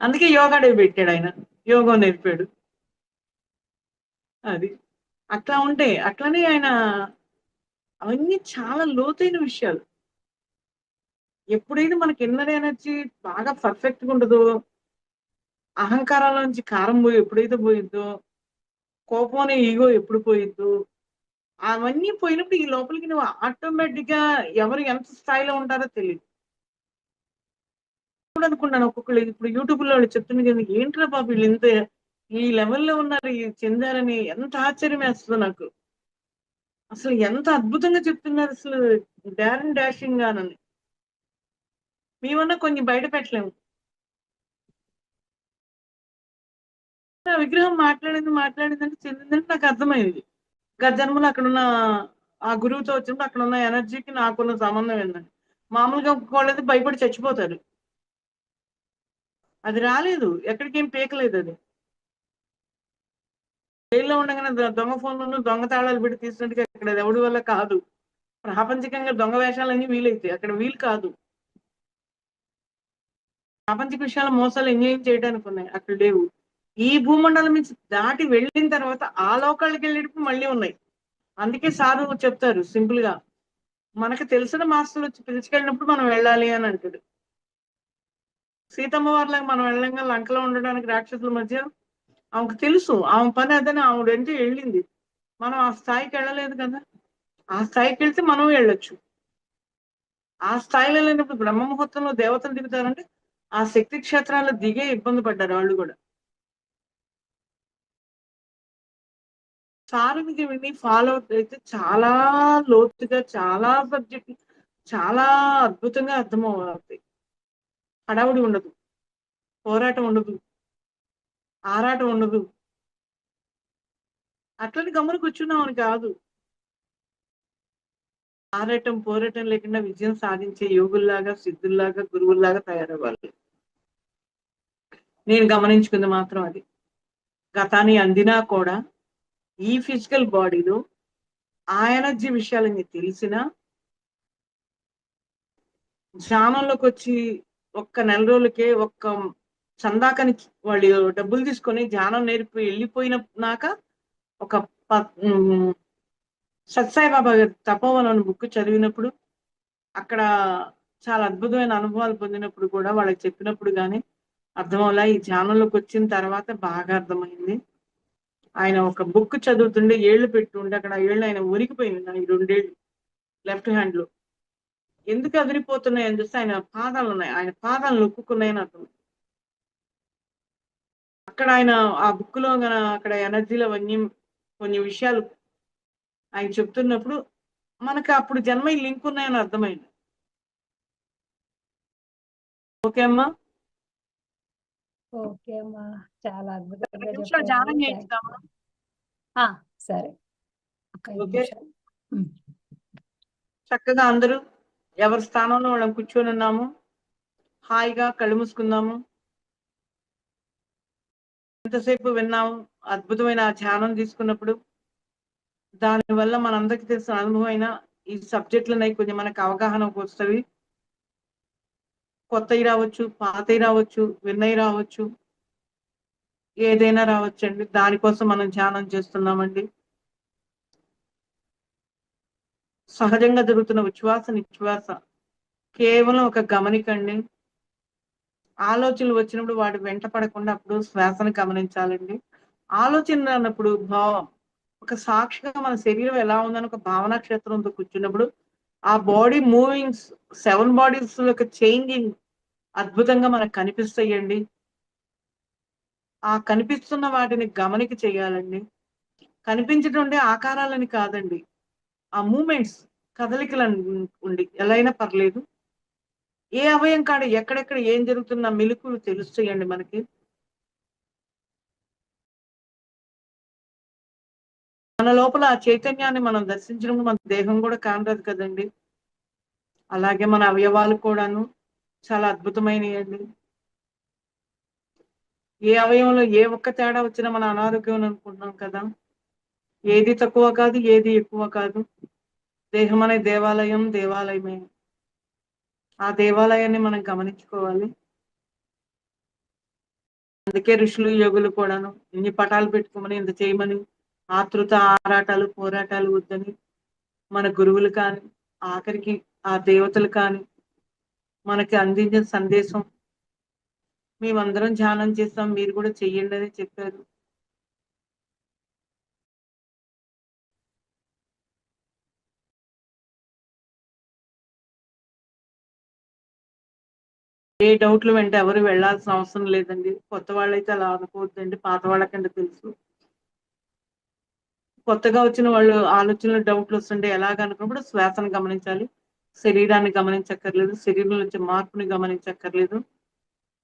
అందుకే యోగా డే పెట్టాడు ఆయన, యోగా నేర్పాడు. అది అట్లా ఉంటే అట్లనే ఆయన అవన్నీ చాలా లోతైన విషయాలు. ఎప్పుడైతే మనకి ఇన్నర్ ఎనర్జీ బాగా పర్ఫెక్ట్ గా ఉండదో, అహంకారాల నుంచి కారం ఎప్పుడైతే పోయిద్దో, కోపం అనే ఈగో ఎప్పుడు పోయిద్దో, అవన్నీ పోయినప్పుడు ఈ లోపలికి నువ్వు ఆటోమేటిక్ గా ఎవరు ఎంత స్థాయిలో ఉంటారో తెలియదు. అనుకున్నాను ఒక్కొక్కళ్ళు ఇప్పుడు యూట్యూబ్ లో వాళ్ళు చెప్తున్నారు, ఏంట్రా బాబు వీళ్ళు ఇంత ఈ లెవెల్లో ఉన్నారు, చెందారని ఎంత ఆశ్చర్యం వేస్తుంది నాకు. అసలు ఎంత అద్భుతంగా చెప్తున్నారు, అసలు డాషింగ్ గానని. మేమన్నా కొన్ని బయట పెట్టలేము. ఆ విగ్రహం మాట్లాడిందంటే చెందిందంటే నాకు అర్థమైంది. గత జన్మలో అక్కడున్న ఆ గురువుతో వచ్చినప్పుడు అక్కడ ఉన్న ఎనర్జీకి నాకున్న సంబంధం ఏంటండి. మామూలుగా ఒక్కోళ్ళైతే భయపడి చచ్చిపోతారు. అది రాలేదు, ఎక్కడికేం పీకలేదు. అది జైల్లో ఉండగానే దొంగ ఫోన్లను దొంగ తాళాలు పెట్టి తీసినట్టుగా అక్కడ ఎవడి వల్ల కాదు. ప్రాపంచికంగా దొంగ వేషాలన్నీ వీలైతాయి, అక్కడ వీలు కాదు. ప్రాపంచిక విషయాల మోసాలు ఎంజాయ్ చేయడానికి ఉన్నాయి, అక్కడ లేవు. ఈ భూమండలం నుంచి దాటి వెళ్ళిన తర్వాత ఆ లోకాలకి వెళ్ళేటప్పుడు మళ్ళీ ఉన్నాయి. అందుకే సారు చెప్తారు సింపుల్ గా, మనకు తెలిసిన మాస్టర్లు వచ్చి పిలుచుకెళ్ళినప్పుడు మనం వెళ్ళాలి అని అంటాడు. సీతమ్మ వారిలాగా మనం వెళ్ళంగా లంకలో ఉండడానికి రాక్షసుల మధ్య ఆమెకు తెలుసు ఆమె పని అదని, ఆవిడంటే వెళ్ళింది. మనం ఆ స్థాయికి వెళ్ళలేదు కదా. ఆ స్థాయికి వెళ్తే మనం వెళ్ళొచ్చు. ఆ స్థాయిలో లేనప్పుడు బ్రహ్మ ముహూర్తంలో దేవతలు దిగుతారంటే ఆ శక్తి క్షేత్రాలు దిగే ఇబ్బంది పడ్డారు వాళ్ళు కూడా. సారునికి విని ఫాలో అయితే చాలా లోతుగా, చాలా సబ్జెక్ట్ చాలా అద్భుతంగా అర్థమవుతాయి. హడావుడి ఉండదు, పోరాటం ఉండదు, ఆరాటం ఉండదు. అట్లని గమ్మున కూర్చున్నామని కాదు. ఆరాటం పోరాటం లేకుండా విజయం సాధించే యోగుల్లాగా, సిద్ధుల్లాగా, గురువుల్లాగా తయారవ్వాలి. నేను గమనించుకుంది మాత్రం అది. గతాన్ని అందినా కూడా ఈ ఫిజికల్ బాడీలో ఆ ఎనర్జీ విషయాలని తెలిసినా ధ్యానంలోకి వచ్చి ఒక్క నెల రోజులకే ఒక్క చందాకని వాళ్ళు డబ్బులు తీసుకొని ధ్యానం నేర్పి వెళ్ళిపోయినాక ఒక సత్సాయి బాబా గారి తపోవనం బుక్ చదివినప్పుడు అక్కడ చాలా అద్భుతమైన అనుభవాలు పొందినప్పుడు కూడా వాళ్ళకి చెప్పినప్పుడు కానీ అర్థమవలా. ఈ ధ్యానంలోకి వచ్చిన తర్వాత బాగా అర్థమైంది. ఆయన ఒక బుక్ చదువుతుండే ఏళ్ళు పెట్టుండే అక్కడ ఏళ్ళు ఆయన ఉరికిపోయింది. నా ఈ 2 ఏళ్ళు లెఫ్ట్ హ్యాండ్ లో ఎందుకు అదిరిపోతున్నాయని చూస్తే ఆయన పాదాలు ఉన్నాయి, ఆయన పాదాలు నొక్కున్నాయని అర్థం. అక్కడ ఆయన ఆ బుక్ లో అక్కడ ఎనర్జీలో అవన్నీ కొన్ని విషయాలు ఆయన చెప్తున్నప్పుడు మనకి అప్పుడు జన్మ లింక్ ఉన్నాయని అర్థమైంది. ఓకే అమ్మా. ఓకే అమ్మా, చాలా అద్భుతంగా 2 నిమిషాలు చెప్పారు. ధ్యానం చేయించుదామా? సరే, ఒక 5 ఓకే, నిమిషాలు. చక్కగా అందరూ ఎవరి స్థానంలో మనం కూర్చొని ఉన్నాము. హాయిగా కళ్ళు మూసుకుందాము. ఎంతసేపు విన్నాము అద్భుతమైన ధ్యానం తీసుకున్నప్పుడు. దానివల్ల మనందరికీ తెలిసిన అనుభవం అయినా ఈ సబ్జెక్టులు కొంచెం మనకు అవగాహనకు వస్తుంది. కొత్తవి రావచ్చు, పాతవి రావచ్చు, విన్నవి రావచ్చు, ఏదైనా రావచ్చండి. దానికోసం మనం ధ్యానం చేస్తున్నామండి. సహజంగా జరుగుతున్న ఉచ్ఛ్వాస నిశ్వాస కేవలం ఒక గమనికండి. ఆలోచనలు వచ్చినప్పుడు వాటి వెంట పడకుండా అప్పుడు శ్వాసను గమనించాలండి. ఆలోచన అన్నప్పుడు ఒక సాక్షిగా మన శరీరం ఎలా ఉందని ఒక భావనా క్షేత్రంతో కూర్చున్నప్పుడు ఆ బాడీ మూవింగ్స్ 7 బాడీస్ యొక్క చేంజింగ్ అద్భుతంగా మనకు కనిపిస్తాయండి. ఆ కనిపిస్తున్న వాటిని గమనిక చేయాలండి. కనిపించడం ఆకారాలని కాదండి, ఆ మూమెంట్స్ కదలికలను ఉండి ఎలా అయినా పర్లేదు. ఏ అవయం కాడ ఎక్కడెక్కడ ఏం జరుగుతున్న మెలకువలు తెలుస్తాయండి మనకి. మన లోపల ఆ చైతన్యాన్ని మనం దర్శించడం మన దేహం కూడా కానరాదు కదండి. అలాగే మన అవయవాలు కూడాను చాలా అద్భుతమైనవి. ఏ అవయవంలో ఏ ఒక్క తేడా వచ్చినా మన అనారోగ్యం అనుకుంటున్నాం కదా. ఏది తక్కువ కాదు, ఏది ఎక్కువ కాదు. దేహం అనే దేవాలయం దేవాలయమే. ఆ దేవాలయాన్ని మనం గమనించుకోవాలి. అందుకే ఋషులు యోగులు కూడాను ఇన్ని పటాలు పెట్టుకోమని, ఇంత చేయమని, ఆతృత ఆరాటాలు పోరాటాలు వద్దని మన గురువులు కానీ ఆఖరికి ఆ దేవతలు కానీ మనకి అందించిన సందేశం, మేమందరం ధ్యానం చేస్తాం మీరు కూడా చెయ్యండి అని చెప్పారు. ఏ డౌట్లు వెంట ఎవరు వెళ్లాల్సిన అవసరం లేదండి. కొత్త వాళ్ళైతే అలా అనుకోవద్దండి, పాత వాళ్ళకంటే తెలుసు. కొత్తగా వచ్చిన వాళ్ళు ఆలోచనలు డౌట్లు వస్తుంటే ఎలాగనుకున్నప్పుడు శ్వాసను గమనించాలి, శరీరాన్ని గమనించక్కర్లేదు, శరీరంలో వచ్చే మార్పుని గమనించక్కర్లేదు.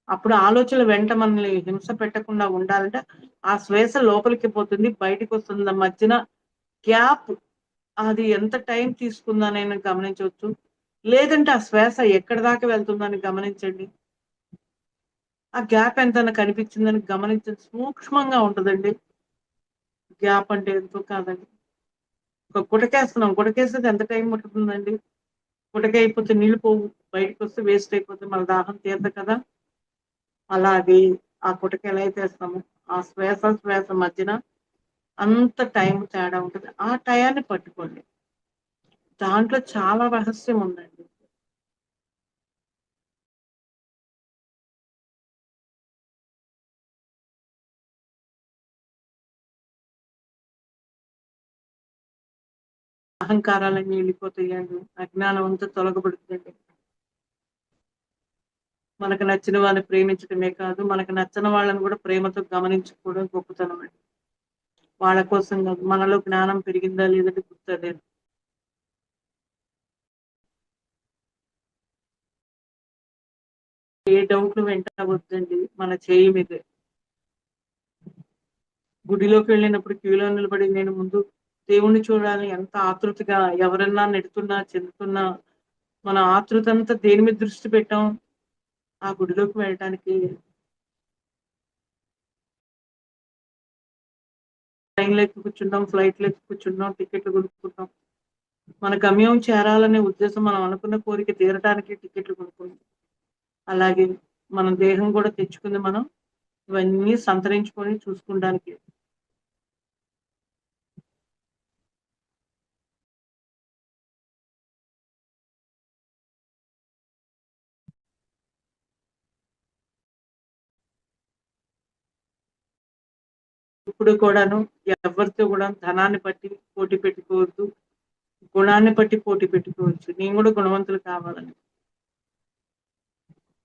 అప్పుడు ఆలోచనలు వెంట మనల్ని హింస పెట్టకుండా ఉండాలంటే ఆ శ్వాస లోపలికి పోతుంది, బయటకు వస్తుంది. మధ్యన గ్యాప్ అది ఎంత టైం తీసుకుందనైనా గమనించవచ్చు. లేదంటే ఆ శ్వాస ఎక్కడి దాకా వెళ్తుందని గమనించండి. ఆ గ్యాప్ ఎంత కనిపించిందని గమనించండి. సూక్ష్మంగా ఉంటుందండి గ్యాప్ అంటే. ఎంతో కాదండి. ఒక గుటకేస్తున్నాం, గుటకేస్తే ఎంత టైం పట్టుతుందండి. గుటక అయిపోతే నీళ్ళు పోవు, బయటకు వస్తే వేస్ట్ అయిపోతే మన దాహం తీరదు కదా. అలాగే ఆ గుటక ఎలా అయితే వేస్తాము ఆ శ్వాస మధ్యన అంత టైం తేడా ఉంటుంది. ఆ టయాన్ని పట్టుకోండి. దాంట్లో చాలా రహస్యం ఉందండి. అహంకారాలన్నీ వెళ్ళిపోతాయండి. అజ్ఞానం అంతా తొలగబడుతుందండి. మనకు నచ్చిన వాళ్ళని ప్రేమించడమే కాదు, మనకు నచ్చని వాళ్ళని కూడా ప్రేమతో గమనించుకోవడం గొప్పతనం అండి. వాళ్ళ కోసం కాదు, మనలో జ్ఞానం పెరిగిందా లేదంటే గుర్తలేదు. ఏ డౌట్లు వెంటాడవద్దండి. మన చేయి మీదే. గుడిలోకి వెళ్ళినప్పుడు క్యూలో నిలబడి నేను ముందు దేవుణ్ణి చూడాలని ఎంత ఆతృతగా, ఎవరన్నా నెడుతున్నా చెందుతున్నా మన ఆతృత అంతా దేని మీద దృష్టి పెట్టాం? ఆ గుడిలోకి వెళ్ళటానికి. ట్రైన్‌లో ఎక్కి కూర్చుంటాం, ఫ్లైట్‌లో ఎక్కి కూర్చుంటాం, టికెట్లు కొనుక్కుంటాం. మన గమ్యం చేరాలనే ఉద్దేశం, మనం అనుకున్న కోరిక తీరటానికి టికెట్లు కొనుక్కుంటాం. అలాగే మన దేహం కూడా తెచ్చుకుంది మనం ఇవన్నీ సంతరించుకొని చూసుకోవడానికి. ఇప్పుడు కూడాను ఎవరితో కూడా ధనాన్ని బట్టి పోటీ పెట్టుకోవద్దు. గుణాన్ని బట్టి పోటీ పెట్టుకోవచ్చు. నేను కూడా గుణవంతులు కావాలని.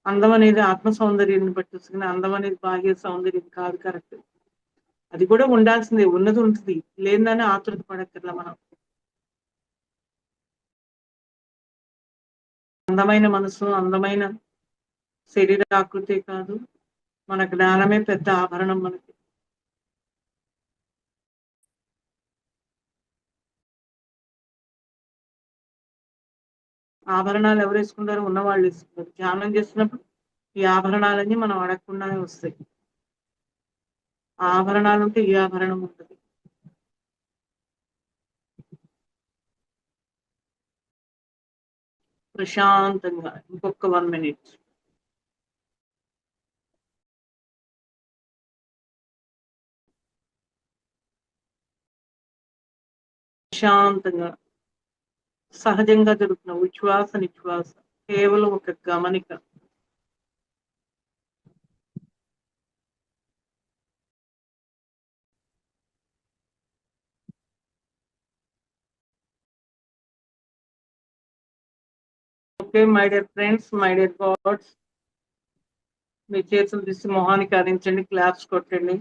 అందం అనేది ఆత్మ సౌందర్యాన్ని బట్టి వస్తుంది. అందం అనేది బాహ్య సౌందర్యం కాదు. కరెక్ట్. అది కూడా ఉండాల్సిందే. ఉన్నది ఉంటుంది. లేదని ఆతృత పడక్కర్లా మనం. అందమైన మనసు, అందమైన శరీర ఆకృతే కాదు, మన జ్ఞానమే పెద్ద ఆభరణం మనకి. ఆభరణాలు ఎవరు వేసుకుంటారో ఉన్నవాళ్ళు వేసుకుంటారు. ధ్యానం చేస్తున్నప్పుడు ఈ ఆభరణాలన్నీ మనం అడగకుండానే వస్తాయి. ఆ ఆభరణాలు ఉంటే ఈ ఆభరణం ఉంటుంది. ప్రశాంతంగా ఇంకొక 1 మినిట్. ప్రశాంతంగా సహజంగా జరుగుతున్న ఉచ్ఛ్వాస నిశ్వాస కేవలం ఒక గమనిక. Okay my dear friends, my dear gods, మీ చేతులు తీసి మొహానికి అందించండి, క్లాప్స్ కొట్టండి.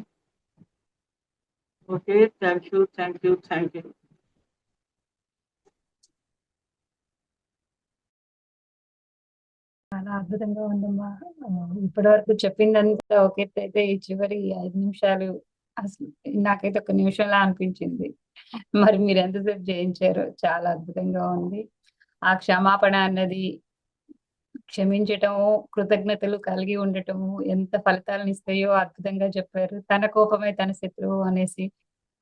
Okay, thank you, thank you, thank you. చాలా అద్భుతంగా ఉందమ్మా. ఇప్పటి వరకు చెప్పిందంతా ఒక ఎత్తు అయితే ఈ చివరి 5 నిమిషాలు అసలు నాకైతే ఒక నిమిషంలా అనిపించింది. మరి మీరు ఎంతసేపు చేయించారో చాలా అద్భుతంగా ఉంది. ఆ క్షమాపణ అన్నది, క్షమించటము, కృతజ్ఞతలు కలిగి ఉండటము ఎంత ఫలితాలను ఇస్తాయో అద్భుతంగా చెప్పారు. తన కోపమే తన శత్రువు అనేసి,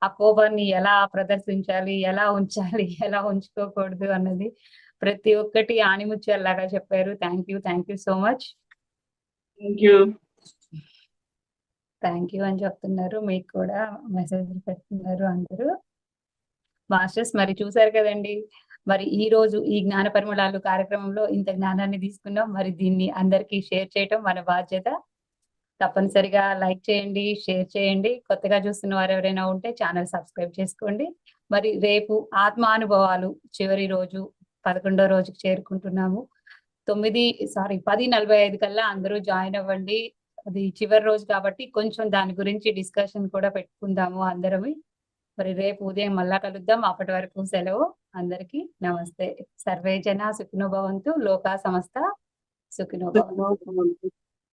ఆ కోపాన్ని ఎలా ప్రదర్శించాలి, ఎలా ఉంచాలి, ఎలా ఉంచుకోకూడదు అన్నది ప్రతి ఒక్కటి ఆణిముత్యాల్లాగా చెప్పారు. Thank you so much. Thank you. Thank you అని చెప్తున్నారు. మీకు కూడా మెసేజ్లు పెడుతున్నారు అందరూ. మాస్టర్స్ మరి చూసారు కదండి. మరి ఈ రోజు ఈ జ్ఞాన పరిమళాలు కార్యక్రమంలో ఇంత జ్ఞానాన్ని తీసుకున్నాం. మరి దీన్ని అందరికీ షేర్ చేయటం మన బాధ్యత. తప్పనిసరిగా లైక్ చేయండి, షేర్ చేయండి. కొత్తగా చూస్తున్న వారు ఎవరైనా ఉంటే ఛానల్ సబ్స్క్రైబ్ చేసుకోండి. మరి రేపు ఆత్మానుభవాలు చివరి రోజు 11వ రోజుకి చేరుకుంటున్నాము. 10:45 కల్లా అందరూ జాయిన్ అవ్వండి. అది చివరి రోజు కాబట్టి కొంచెం దాని గురించి డిస్కషన్ కూడా పెట్టుకుందాము అందరము. మరి రేపు ఉదయం మళ్ళా కలుద్దాం. అప్పటి వరకు సెలవు. అందరికీ నమస్తే. సర్వే జన సుఖినో భవంతు. లోకా సమస్త సుఖినో భవంతు.